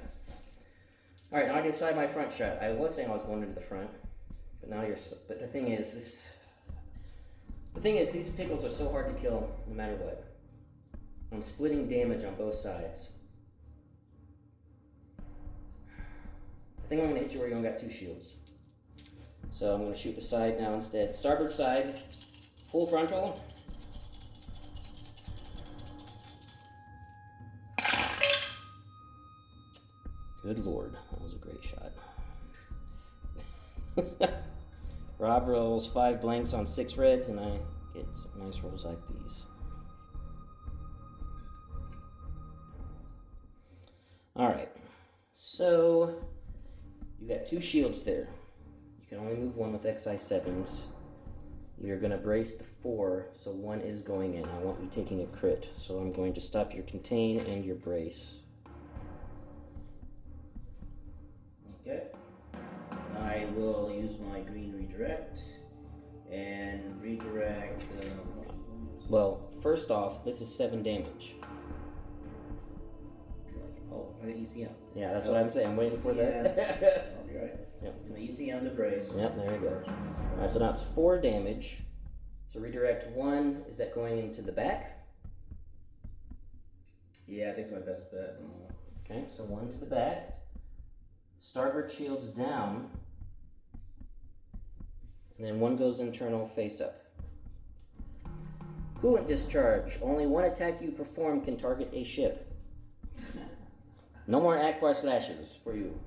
Alright, now I decide my front shot. I was saying I was going into the front, but now but the thing is, these pickles are so hard to kill no matter what. I'm splitting damage on both sides. I think I'm going to hit you where you only got 2 shields. So I'm going to shoot the side now instead. Starboard side, full frontal. Good lord, that was a great shot. Rob rolls 5 blanks on 6 reds, and I get some nice rolls like these. Alright, so you got 2 shields there. can only move one with XI7s. You're gonna brace the 4, so 1 is going in. I want you taking a crit, so I'm going to stop your contain and your brace. Okay. I will use my green redirect and redirect. Well, first off, this is 7 damage. Oh, I got ECM. Yeah, that's what I'm saying. I'm waiting for that. Oh, you're right. Yep. My ECM to brace. Yep, there you go. Alright, so now it's 4 damage. So redirect 1, is that going into the back? Yeah, I think it's my best bet. Okay, so 1 to the back. Starboard shields down. And then 1 goes internal face up. Coolant discharge. Only 1 attack you perform can target a ship. No more Ackbar slashes for you.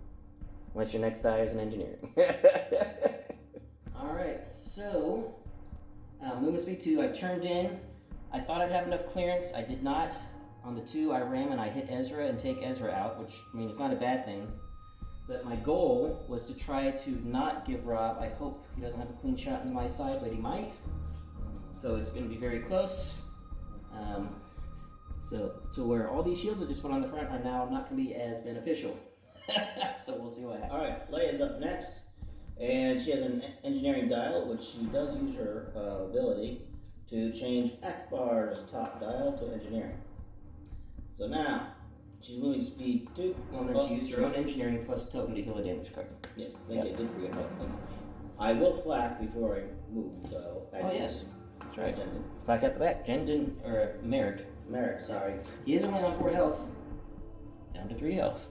Unless your next die is an engineering. Alright, so movement speed 2, I turned in. I thought I'd have enough clearance. I did not. On the 2, I ram and I hit Ezra and take Ezra out, which, I mean, it's not a bad thing. But my goal was to try to not give Rob. I hope he doesn't have a clean shot into my side, but he might. So it's going to be very close. So where all these shields I just put on the front are now not going to be as beneficial. So we'll see what happens. Alright, Leia's up next. And she has an engineering dial, which she does use her ability to change Ackbar's top dial to engineering. So now, she's moving speed 2. Well, then she used her own engineering plus token to heal a damage card. Yes, I think I did forget about that. I will flak before I move, so. Oh, yes. That's right. Jen did. Flak out the back. Jen didn't, or Merrick. Merrick, sorry. He is only on 4 health. Down to 3 health.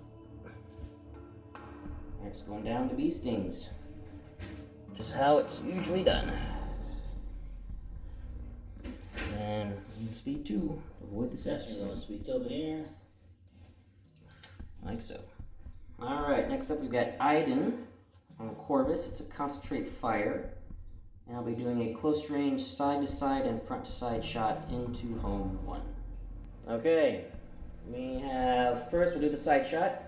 Merrick's going down to bee stings. Just how it's usually done. And speed 2. Avoid the She's session. going speed 2 over here. Like so. Alright, next up we've got Iden on Corvus. It's a concentrate fire. And I'll be doing a close range side to side and front to side shot into home 1. Okay, we have, first we'll do the side shot.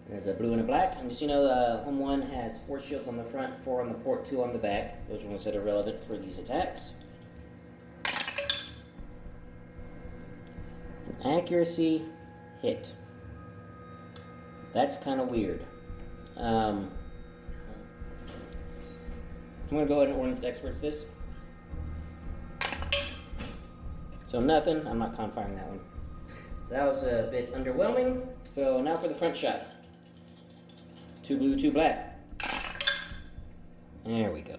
There's a blue and a black. And just so you know, home 1 has 4 shields on the front, 4 on the port, 2 on the back. Those are ones that are relevant for these attacks. Accuracy, hit. That's kind of weird. I'm going to go ahead and ordnance experts this. So nothing. I'm not confiring that one. That was a bit underwhelming. So now for the front shot. 2 blue, 2 black. There we go.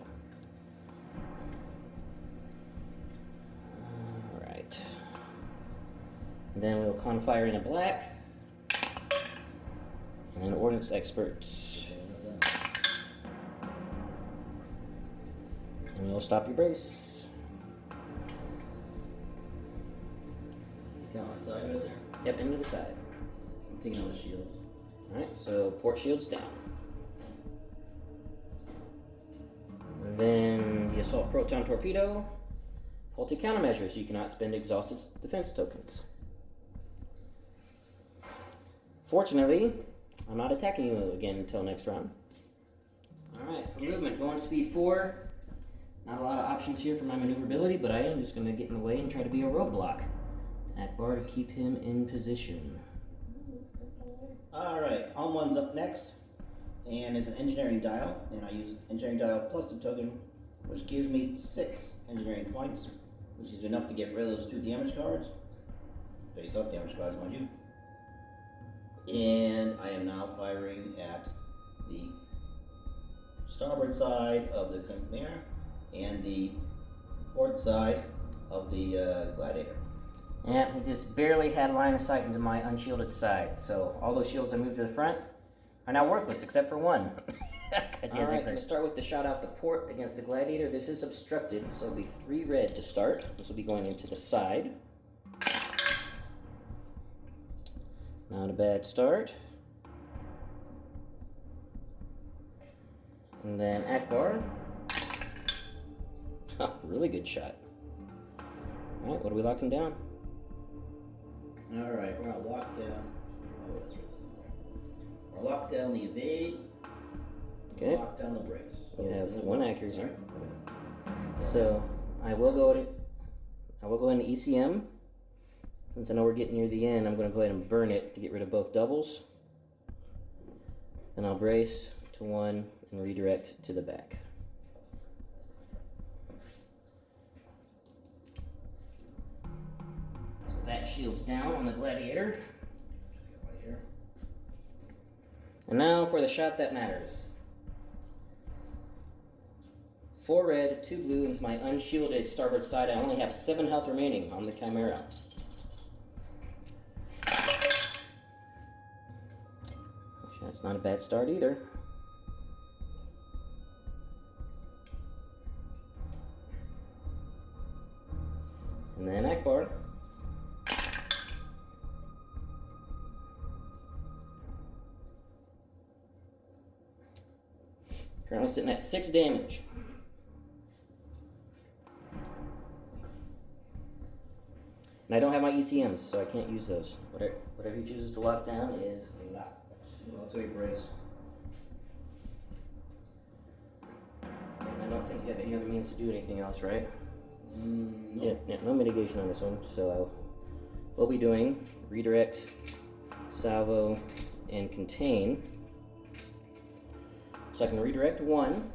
Alright. Then we'll confire in a black. And then ordnance experts. And we'll stop your brace. Down the side right there. Yep, into the side. I'm taking out the shields. Alright, so port shields down. And then the assault proton torpedo. Faulty countermeasures. You cannot spend exhausted defense tokens. Fortunately, I'm not attacking you again until next round. Alright, for movement, going to speed 4. Not a lot of options here for my maneuverability, but I am just going to get in the way and try to be a roadblock. Ackbar to keep him in position. Alright, home 1's up next. And it's an engineering dial. And I use engineering dial plus the token, which gives me 6 engineering points, which is enough to get rid of those 2 damage cards. Face up damage cards, mind you. And I am now firing at the starboard side of the Chimera and the port side of the Gladiator. Yeah, he just barely had line of sight into my unshielded side. So all those shields I moved to the front are now worthless, except for 1. Alright, we'll start with the shot out the port against the Gladiator. This is obstructed, so it'll be 3 red to start. This will be going into the side. Not a bad start. And then Ackbar. Oh, really good shot. Alright, what are we locking down? Alright, we're gonna lock down. Oh, that's right. We're gonna lock down the evade. Okay. Lock down the brakes. You have 1 accuracy. So I will go into ECM. Since I know we're getting near the end, I'm going to go ahead and burn it to get rid of both doubles. Then I'll brace to 1 and redirect to the back. So that shield's down on the Gladiator. Right here. And now for the shot that matters. 4 red, 2 blue into my unshielded starboard side. I only have 7 health remaining on the Chimera. That's not a bad start either. And then Ackbar. Currently sitting at 6 damage. And I don't have my ECMs, so I can't use those. Whatever he chooses to lock down is locked. Well, that's a brace. And I don't think you have any other means to do anything else, right? No. Yeah, no mitigation on this one. So we'll be doing redirect, salvo, and contain. So I can redirect 1,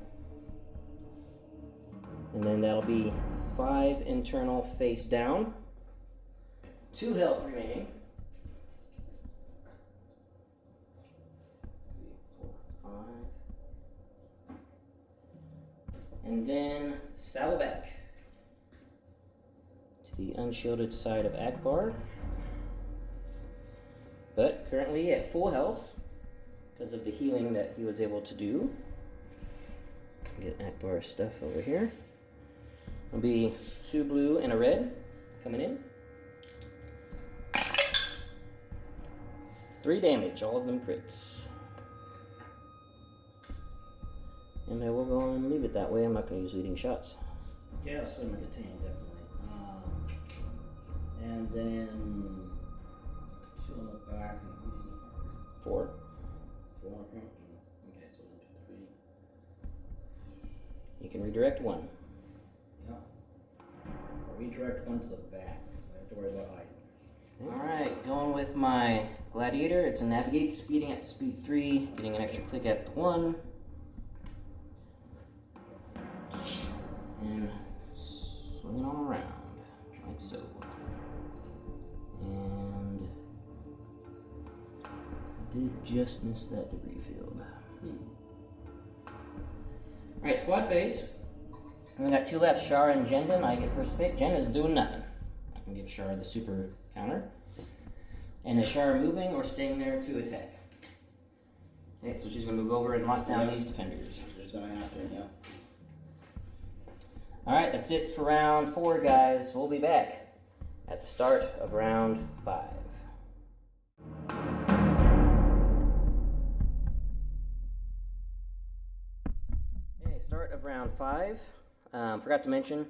and then that'll be 5 internal face down, 2 health remaining. 3, 4, 5. And then salvo back to the unshielded side of Ackbar. But currently at full health because of the healing that he was able to do. Get Ackbar's stuff over here. It'll be 2 blue and a red coming in. 3 damage, all of them crits. And I will go and leave it that way. I'm not going to use leading shots. Yeah, I'll swim the contain, definitely. And then 2 on the back and 4. 4 on the front. Okay, so 1, 2, 3. You can redirect 1. Yeah. I'll redirect 1 to the back. So I have to worry about hiding. Alright, going with my Gladiator. It's a navigate, speeding at speed 3, getting an extra click at 1. And swing it all around, like so. And I did just miss that debris field. Alright, squad phase. We got 2 left, Shara and Jendon. I get first pick. Jen is doing nothing. I can give Shara the super counter. And is Shara moving or staying there to attack? Okay, so she's going to move over and lock down these defenders. She's going to have to, yeah. Alright, that's it for round 4, guys. We'll be back at the start of round 5. Okay, start of round 5. Forgot to mention,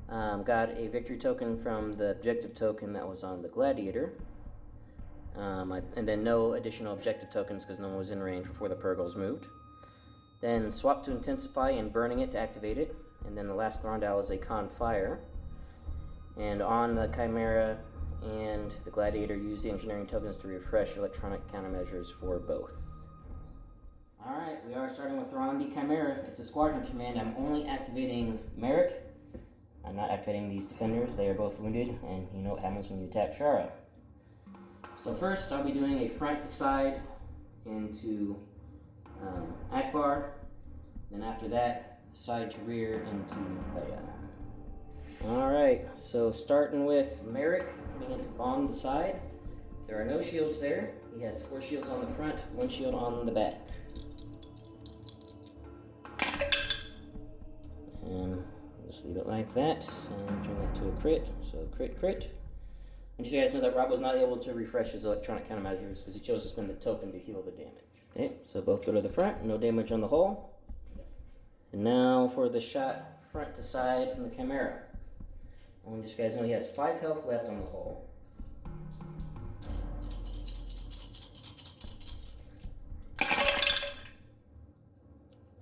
got a victory token from the objective token that was on the Gladiator. And then no additional objective tokens because no one was in range before the Purgles moved. Then swap to intensify and burning it to activate it. And then the last Thrawn is a con fire. And on the Chimera and the Gladiator, use the engineering tokens to refresh electronic countermeasures for both. Alright, we are starting with Thrawn the Chimera. It's a squadron command. I'm only activating Merrick. I'm not activating these defenders. They are both wounded, and you know what happens when you attack Shara. So first, I'll be doing a front to side into Ackbar. Then after that, side to rear into Leia. Alright, so starting with Merrick, putting it on the side. There are no shields there. He has 4 shields on the front, 1 shield on the back. And just leave it like that, and turn that to a crit. So crit, crit. And just so you guys know that Rob was not able to refresh his electronic countermeasures because he chose to spend the token to heal the damage. Okay, so both go to the front, no damage on the hull. And now for the shot front to side from the Chimera. I want you guys know he has 5 health left on the hull.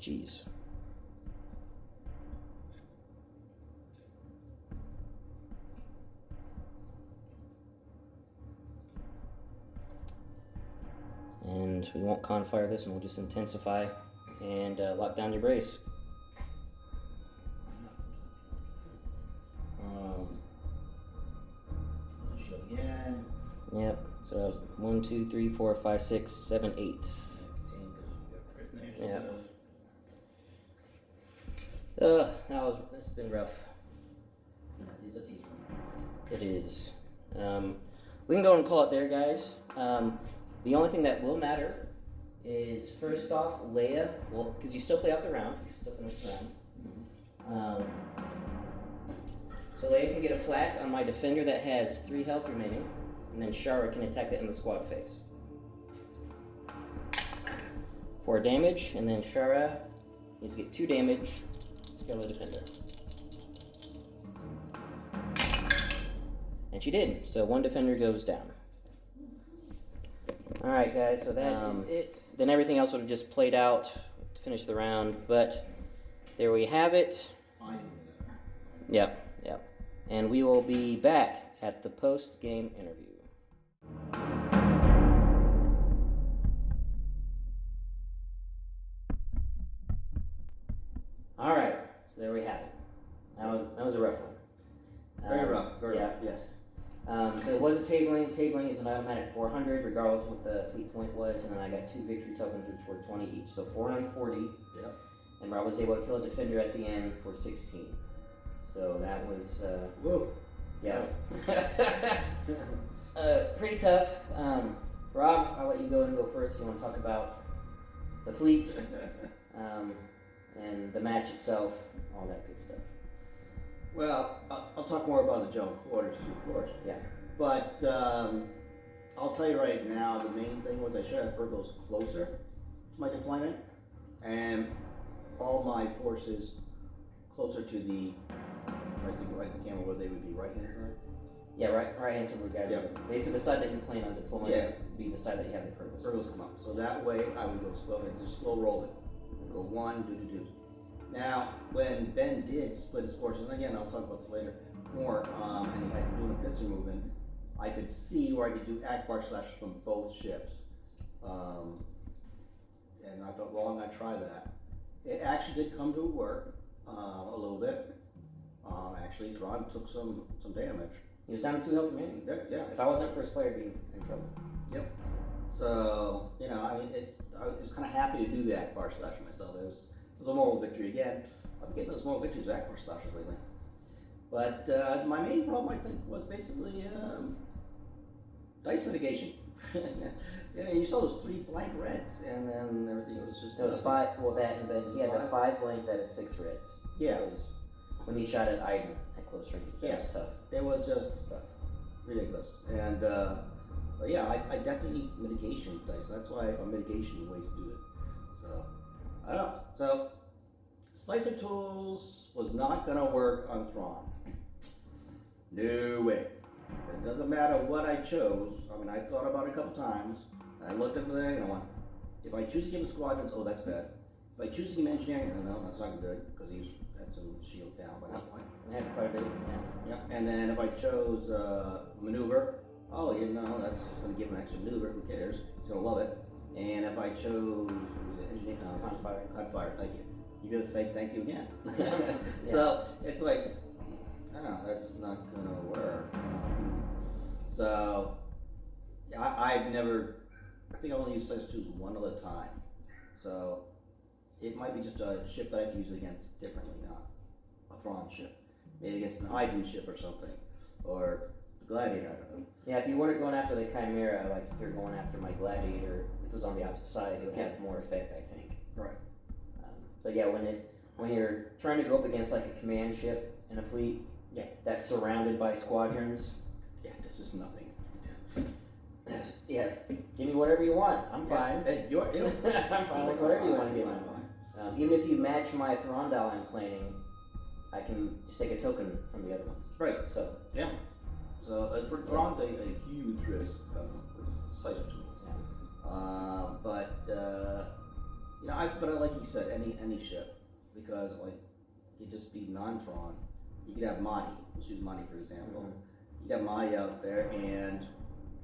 Jeez. we won't confire this, and we'll just intensify and lock down your brace. Shield again. Yep. So that was 1, 2, 3, 4, 5, 6, 7, 8. Yeah. It's been rough. It is. We can go and call it there, guys. The only thing that will matter is, first off, Leia. Well, because you still play out the round. You still finish the round. So Leia can get a flak on my defender that has 3 health remaining, and then Shara can attack that in the squad phase. 4 damage, and then Shara needs to get 2 damage. Kill the defender. And she did. So 1 defender goes down. Alright guys, so that is it. Then everything else would have just played out to finish the round, but there we have it. Yep. And we will be back at the post-game interview. Alright, so there we have it. That was a rough one. Very rough, yes. So it was a tabling. Tabling is an automatic 400, regardless of what the fleet point was, and then I got 2 victory tokens, which were 20 each, so 440. Yep. And Rob was able to kill a defender at the end for 16. So that was, whoa. Yeah. Pretty tough. Rob, I'll let you go first if you want to talk about the fleet, and the match itself, all that good stuff. Well, I'll talk more about the general quarters, of course. Yeah. But I'll tell you right now, the main thing was I should have put those closer to my deployment, and all my forces closer to the camera where they would be right hand side. Yeah, right hand side where guys. Yeah. Basically, the side that you plan on deploying would be the side that you have the purpose. Purples come up. So that way I would go slow and just slow roll it. Go 1, do. Now, when Ben did split his forces, and again, I'll talk about this later more, and he had to do a pincer movement, I could see where I could do Ackbar slashes from both ships. And I thought, well, I'm gonna try that. It actually did come to work a little bit. Actually, Thrawn took some damage. He was down to 2 health remaining. Yeah. If I wasn't first player, I'd be in trouble. Yep. So, I mean, I was kind of happy to do the Ackbar slash myself. It was a moral victory again. I've been getting those moral victories with Ackbar slashes lately. But my main problem, I think, was basically dice mitigation. You saw those 3 blank reds, and then everything was just. There was 5. Well, that, and then he had the 5 blanks out of 6 reds. Yeah. It was when he shot at Iden at close range. That was tough. It was just ridiculous. And but yeah, I definitely need mitigation dice. That's why mitigation ways to do it. So I don't know. So Slicer Tools was not gonna work on Thrawn. No way. It doesn't matter what I chose. I mean, I thought about it a couple times. I looked at the thing and I went, if I choose to give him squadrons, oh, that's bad. If I choose to give him engineering, no, that's not good because he's had some shields down by that point. I had quite a bit. Yeah. And then if I chose maneuver, oh, that's just going to give him an extra maneuver. Who cares? He's going to love it. And if I chose engineering, Confire, thank you. You're going to say thank you again. So it's like, that's not going to work. So I've never. I think I only used Slicer Tools one other time. So it might be just a ship that I can use against differently, not a Thrawn ship. Maybe against an Iden ship or something. Or the Gladiator, I don't know. Yeah, if you weren't going after the Chimera, like if you're going after my Gladiator, if it was on the opposite side, it would have more effect, I think. Right. So yeah, when you're trying to go up against like a command ship in a fleet that's surrounded by squadrons. Yeah, this is nothing. Yeah, give me whatever you want. I'm fine. Hey, I'm fine with whatever you want to give me. Even if you match my Thrawn dial I'm planning, I can just take a token from the other one. Right. So yeah. So for Thrawn's a huge risk with Slicer Tools. Yeah. But like you said, any ship, because like you could just be non-Thrawn. You could have Mahdi. Let's use Mahdi for example. You got Mahdi out there, and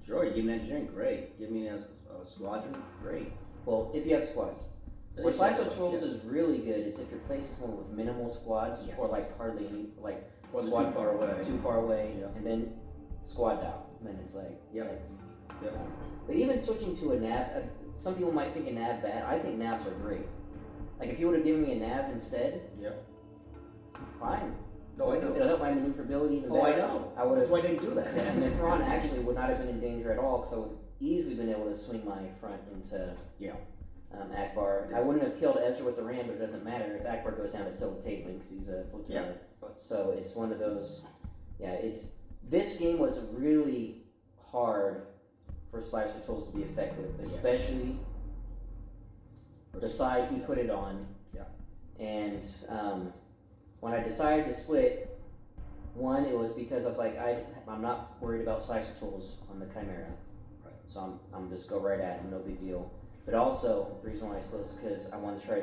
sure, you give me engineering, great. Give me a squadron, great. Well, if you have squads. At Where least Slice that's of Tools yes. is really good is if you're facing someone with minimal squads Yes. or like hardly any, like Or they're squad too far away. too far away, Yeah. and then squad down. Then it's like, Yep. like, Yep. But even switching to a nav, some people might think a nav bad. I think navs are great. Like if you would have given me a nav instead, Yep. fine. No, I know. It'll help my maneuverability even better. Oh, I know. I would That's have. why I didn't do that. And the Thrawn actually would not have been in danger at all because I would have easily been able to swing my front into Yeah. Ackbar. I wouldn't have killed Ezra with the ram, but it doesn't matter. If Ackbar goes down, it's still tabling because he's a flotilla. Yeah. So it's one of those. Yeah, this game was really hard for Slicer Tools to be effective, especially the side he put it on. Yeah. And when I decided to split, one, it was because I was like, I'm not worried about Slicer Tools on the Chimera. Right. So I'm just go right at him, no big deal. But also, the reason why I split is because I wanted to try.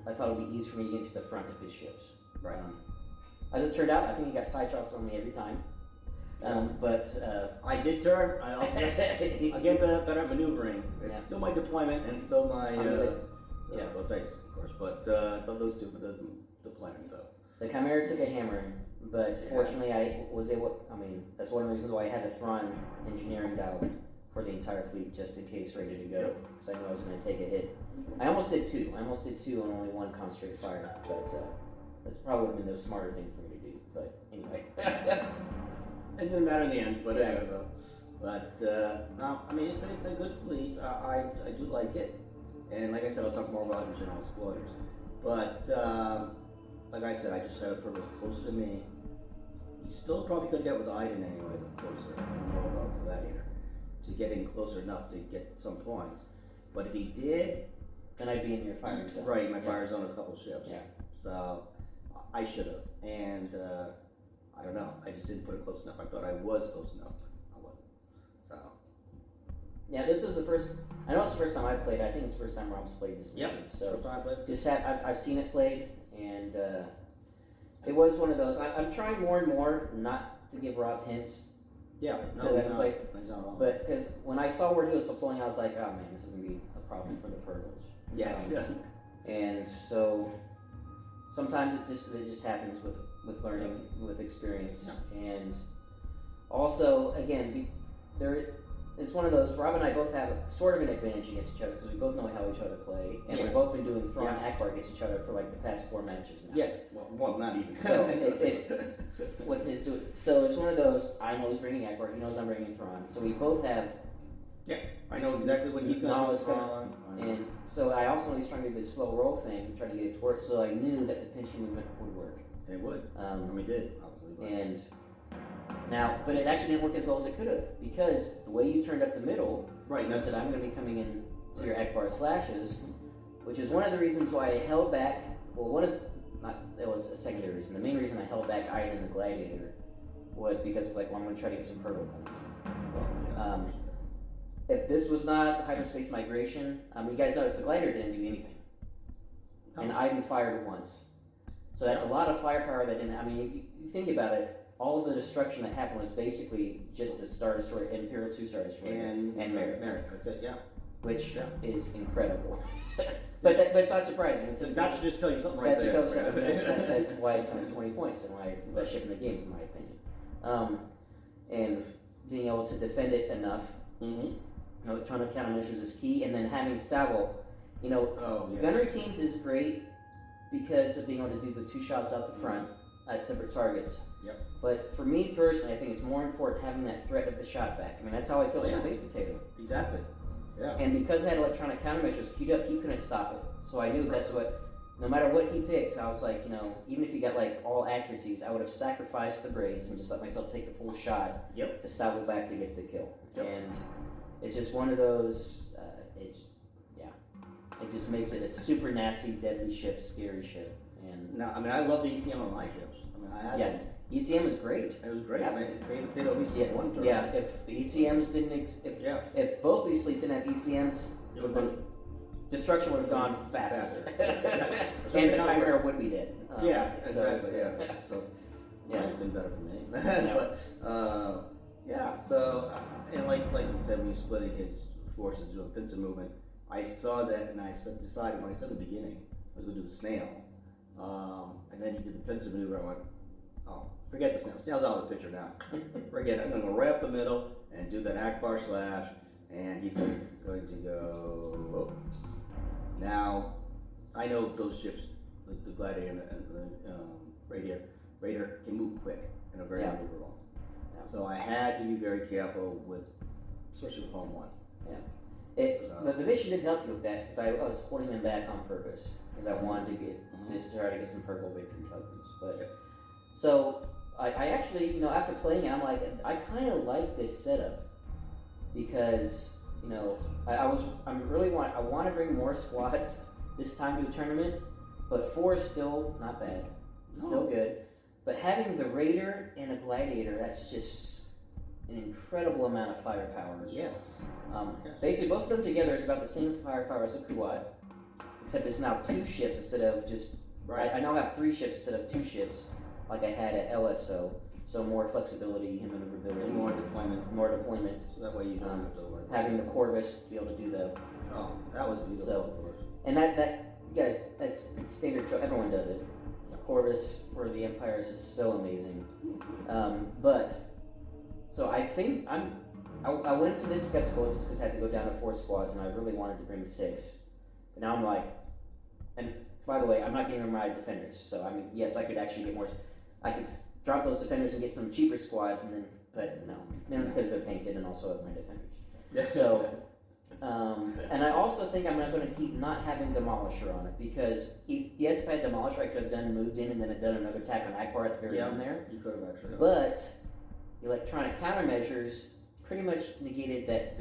I thought it would be easy for me to get to the front of his ships. Right. As it turned out, I think he got side shots on me every time. But I did turn. I'll get better at maneuvering. It's Yeah. still my deployment and still my yeah. both dice, of course. But those two for the deployment though. The Chimera took a hammering, but Yeah. fortunately I was able. I mean, that's one of the reasons why I had a Thrawn engineering dial for the entire fleet, just in case, ready to go, because I knew I was going to take a hit. I almost did two. I almost did two on only one concentrated fire, but that's probably would have been the smarter thing for me to do. But anyway. It didn't matter in the end, but Yeah. anyway, though. But no, I mean it's a good fleet. I do like it, and like I said, I'll talk more about it in general spoilers. But like I said, I just had a purpose closer to me. He still probably could get with Iden anyway, the closer. I don't know about the Gladiator to getting closer enough to get some points. But if he did, Then I'd be in your firing zone. right, my fire zone of a couple ships. Yeah. So I should have, and I don't know. I just didn't put it close enough. I thought I was close enough. I wasn't. So. Yeah, this is the first. I know it's the first time I played. I think it's the first time Rob's played this mission. So First time I played. just I've seen it played, and it was one of those. I'm trying more and more not to give Rob hints, Yeah. So No, that he's not. like- He's not wrong. but because when I saw where he was deploying, I was like, oh man, this is gonna be a problem for the Purgles. Yeah. And so sometimes it just happens with learning, with experience, and also again it's one of those. Rob and I both have sort of an advantage against each other because we both know how each other play, and Yes. we've both been doing Thrawn and Yeah. Ackbar against each other for like the past 4 matches now. Yes. Well, not even. So it's with his doing. So it's one of those. I know he's bringing Ackbar. He knows I'm bringing Thrawn. So we both have. I know exactly what he's No, going it's to gonna- do. And so I also know he's trying to do this slow roll thing, trying to get it to work. So I knew that the pinch movement would work. And it would. And we did, obviously. And now, but it actually didn't work as well as it could have because the way you turned up the middle, Right. and That's said I'm going to be coming in to your Ackbar slashes, which is one of the reasons why I held back. Well, it was a secondary reason. The main reason I held back Iden the Gladiator was because it's like, well, I'm going to try to get some hurdle points. Well, If this was not hyperspace migration, you guys know the Gladiator didn't do anything, and Iden fired once. So that's a lot of firepower that didn't. I mean, if you think about it, all of the destruction that happened was basically just the Star Destroyer, Imperial 2 Star Destroyer, and Merrick, That's it. Yeah. which Yeah. is incredible. but it's not surprising. So that should just tell you something right That should there. tell you something. That's why it's 120 points and why it's the best ship in the game, in my opinion. And being able to defend it enough. Mm-hmm. Electronic countermeasures is key, and then having Savile, Oh, yeah. gunnery teams is great because of being able to do the 2 shots out the front at separate targets. Yep. But for me personally, I think it's more important having that threat of the shot back. I mean, that's how I killed Oh, yeah. the space potato. Exactly. Yeah. And because I had electronic countermeasures, he couldn't stop it. So I knew that's what, no matter what he picked, I was like, even if he got like all accuracies, I would have sacrificed the brace and just let myself take the full shot Yep. to Savile back to get the kill. Yep. And it's just one of those. It just makes it a super nasty, deadly ship, scary ship. And Now, I mean, I love the ECM on my ships. I mean, I had yeah, ECM is great. It was great. Yeah. I mean, it saved the potato at least Yeah, for one turn. yeah. If the ECMs didn't, Yeah. if both these fleets didn't have ECMs, It would have destruction would have gone faster. Faster. And the Chimera would be dead. Yeah, so- exactly. Yeah. So Yeah. might have been better for me. Yeah. But yeah. So and like you said, when you split his forces doing pincer movement. I saw that and I decided when I said in the beginning I was going to do the snail, and then he did the pincer maneuver. I went, oh, forget the snail. Snail's out of the picture now. Forget it. I'm going to go right up the middle and do that Ackbar slash, and he's going to go. Oops. Now I know those ships, the Gladiator and the Raider can move quick and are very maneuverable. Yeah. So I had to be very careful with, especially with home one. Yeah. The mission did help you with that because I was holding them back on purpose because I wanted to get just try to get some purple victory tokens. But so I actually, after playing it, I'm like, I kind of like this setup because I want to bring more squads this time to a tournament, but 4 is still not bad, still good. But having the Raider and a Gladiator, that's just an incredible amount of firepower. Yes. Basically, both of them together is about the same firepower as a quad, except it's now 2 ships instead of just. Right. I now have 3 ships instead of 2 ships, like I had at LSO. So more flexibility and maneuverability. And more deployment. So that way you don't have to worry. Having the Corvus to be able to do the. Oh, that was beautiful. So, and that you guys, that's standard. Everyone does it. Corvus for the Empire is just so amazing. But so I think I went into this skeptical just because I had to go down to 4 squads and I really wanted to bring 6. But now I'm like, and by the way, I'm not getting rid of my defenders. So I mean, yes, I could actually get more. I could drop those defenders and get some cheaper squads, and then, but no, mainly because they're painted and also have my defenders. Yes. So. And I also think I'm not going to keep not having Demolisher on it because yes, if I had Demolisher, I could have moved in and then had done another attack on Ackbar at the very end there. You could have actually. But electronic countermeasures pretty much negated that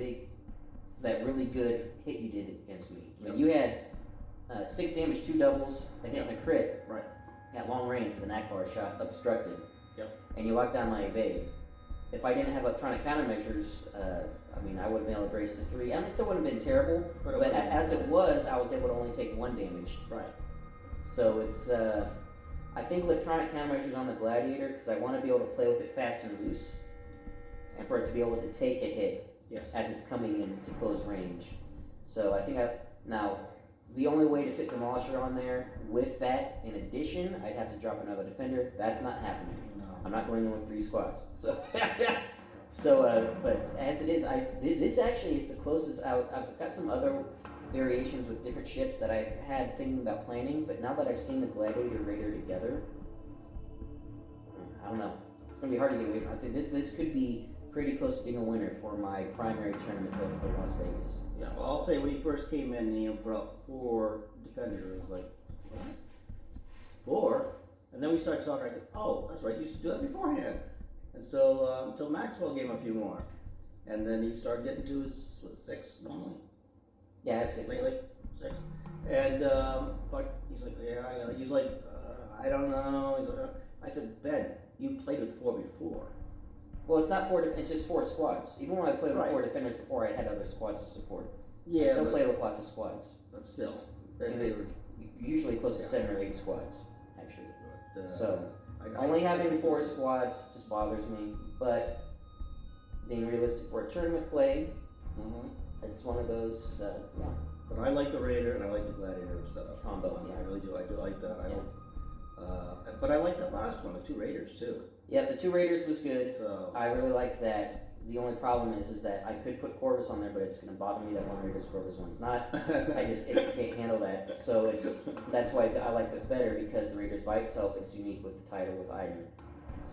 really good hit you did against me. I mean, you had 6 damage, 2 doubles, a hit and a crit. Right. At long range with an Ackbar shot obstructed. Yep. And you locked down my evade. If I didn't have electronic countermeasures, I would have been able to brace to 3. I mean, it still wouldn't have been terrible, but as it was, I was able to only take 1 damage. Right. So it's, I think electronic countermeasures on the Gladiator because I want to be able to play with it fast and loose, and for it to be able to take a hit as it's coming in to close range. So I think now the only way to fit Demolisher on there with that, in addition, I'd have to drop another defender. That's not happening. No. I'm not going in with 3 squads. So. But as it is, this actually is the closest I've got some other variations with different ships that I've had thinking about planning, but now that I've seen the Gladiator Raider together, I don't know. It's gonna be hard to get away from. I think this could be pretty close to being a winner for my primary tournament build for Las Vegas. Yeah, well, I'll say when he first came in and he brought 4 defenders, it was like, what? 4? And then we started talking, I said, oh, that's right, you used to do that beforehand. And so, until Maxwell gave him a few more. And then he started getting to his, 6 normally? Yeah, I have 6. Lately? 6. And, but he's like, yeah, I know. He's like, I don't know. He's like, I said, Ben, you played with 4 before. Well, it's not 4, it's just 4 squads. Even when I played with 4 defenders before, I had other squads to support. Yeah. I still played with lots of squads. But still. They were usually close to 7 or 8 squads, actually. But, so. Only having 4 squads just bothers me, but being realistic for a tournament play, it's one of those, yeah. But I like the Raider and I like the Gladiator setup. Combo, yeah. I really do. I do like that. But I like that last one, the 2 Raiders too. Yeah, the 2 Raiders was good. So, I really like that. The only problem is that I could put Corvus on there, but it's going to bother me that one Raiders Corvus one's not. It can't handle that. So that's why I like this better because the Raiders by itself, it's unique with the title with Iron.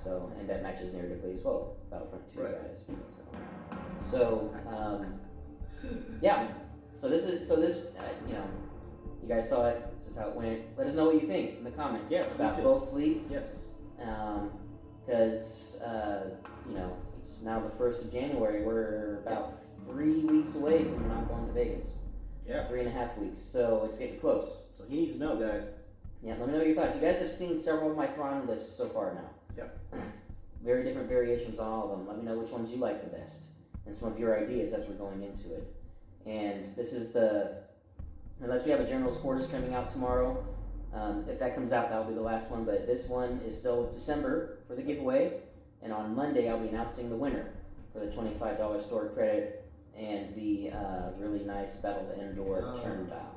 So, and that matches narratively as well. Battlefront 2 guys. So, yeah. So this, you guys saw it. This is how it went. Let us know what you think in the comments. Yes, about both fleets. Yes. Because, it's now the 1st of January. We're about 3 weeks away from when I'm going to Vegas. Yeah. 3.5 weeks. So it's getting close. So he needs to know, guys. Yeah, let me know your thoughts. You guys have seen several of my Thrawn lists so far now. Yep. Very different variations on all of them. Let me know which ones you like the best. And some of your ideas as we're going into it. And this is unless we have a General's Quarters coming out tomorrow. If that comes out, that'll be the last one. But this one is still December for the giveaway. And on Monday, I'll be announcing the winner for the $25 store credit and the really nice Battle of Endor Oh. turn dial.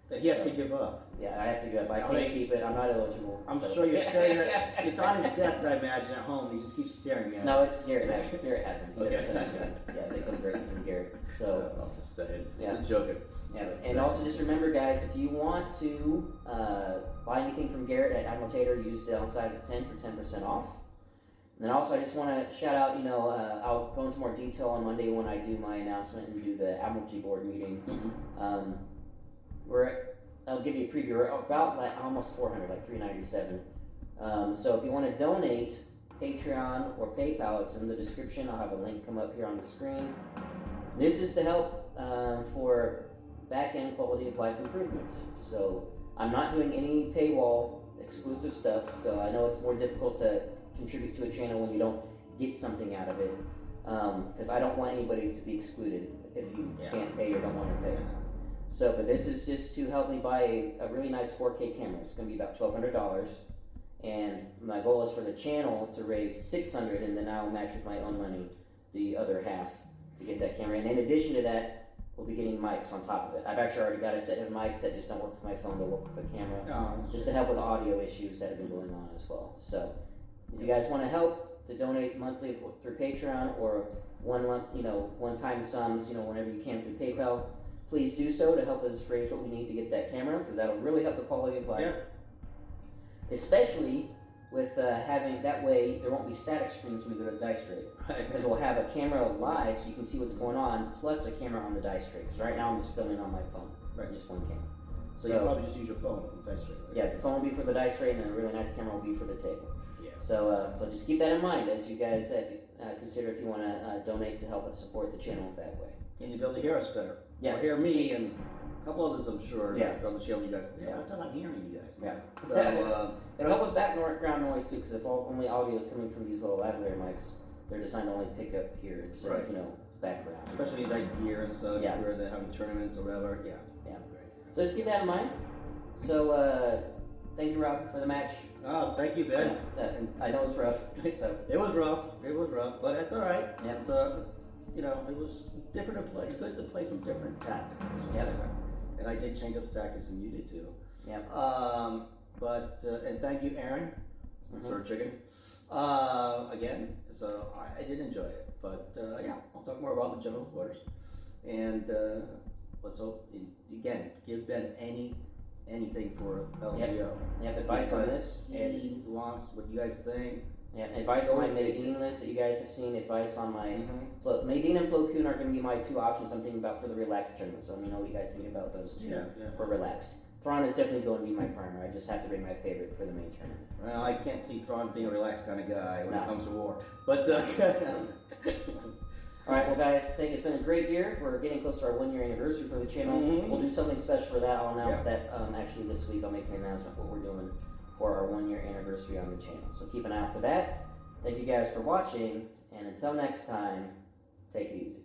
That he has to give up. Yeah, I have to give up. I How can't many- keep it. I'm not eligible. I'm so- sure you're staring at it's on his desk, I imagine, at home. He just keeps staring at No, it's Garrett. Garrett has them. He Okay. doesn't send them to me. Yeah, they come directly from Garrett. So. I'm just saying. Yeah. Just joking. Yeah, and also just remember, guys, if you want to buy anything from Garrett at Admiral Tater, use the downsize of 10 for 10% off. And then also, I just want to shout out, I'll go into more detail on Monday when I do my announcement and do the Admiralty Board meeting. Mm-hmm. I'll give you a preview. We're about like almost 400, like 397. So if you want to donate, Patreon or PayPal, it's in the description. I'll have a link come up here on the screen. This is to help for back-end quality of life improvements. So I'm not doing any paywall exclusive stuff, so I know it's more difficult to contribute to a channel when you don't get something out of it, because I don't want anybody to be excluded if you can't pay or don't want to pay. So, but this is just to help me buy a really nice 4K camera. It's going to be about $1,200, and my goal is for the channel to raise $600, and then I'll match with my own money the other half to get that camera. And in addition to that, we'll be getting mics on top of it. I've actually already got a set of mics that just don't work with my phone, they'll work with the camera, just to help with audio issues that have been going on as well. So, if you guys want to help to donate monthly through Patreon or one-time sums, whenever you can through PayPal, please do so to help us raise what we need to get that camera, because that'll really help the quality of life. Yeah. Especially with having, that way there won't be static screens when we go to the dice tray. Because we'll have a camera live so you can see what's going on, plus a camera on the dice tray. Because right now I'm just filming on my phone, just one camera. So you probably just use your phone for the dice tray, right? Yeah, the phone will be for the dice tray, and then a really nice camera will be for the table. Yeah. So just keep that in mind as you guys consider if you want to donate to help us support the channel that way. And you'll be able to hear us better. Yes. Or hear me and a couple others, I'm sure. Yeah. On the channel, you guys. Yeah. I thought I'm hearing you guys. Yeah. So, It'll help with background noise too, because if only audio is coming from these little lavalier mics, they're designed to only pick up here instead of, background. especially these like gear and such, Yeah. where they're having tournaments or whatever. Yeah. Yeah. Great. So just keep that in mind. So thank you, Rob, for the match. Oh, thank you, Ben. I know it's rough. So It was rough. It was rough, but that's all right. Yeah. It was different to play. Good to play some different tactics. Yep. And I did change up tactics, and you did too. yeah. And thank you, Aaron, Mhm. Sir Chicken. Again, so I did enjoy it. But I'll talk more about the general quarters. And let's hope again give Ben anything for LVO. Yep. Advice on this. He wants what you guys think. Yeah, advice on my Always takes Nadine list that you guys have seen. Advice on my Mm-hmm. Nadine and Plo Koon are going to be my two options I'm thinking about for the relaxed tournament. So let me know what you guys think about those two Yeah. for relaxed. Thrawn is definitely going to be my primer. I just have to bring my favorite for the main tournament. Well, I can't see Thrawn being a relaxed kind of guy when No. it comes to war. But All right, well, guys, it's been a great year. We're getting close to our 1 year anniversary for the channel. Mhm. We'll do something special for that. I'll announce that actually this week. I'll make an announcement what we're doing for our 1 year anniversary on the channel. So keep an eye out for that. Thank you guys for watching, and until next time, take it easy.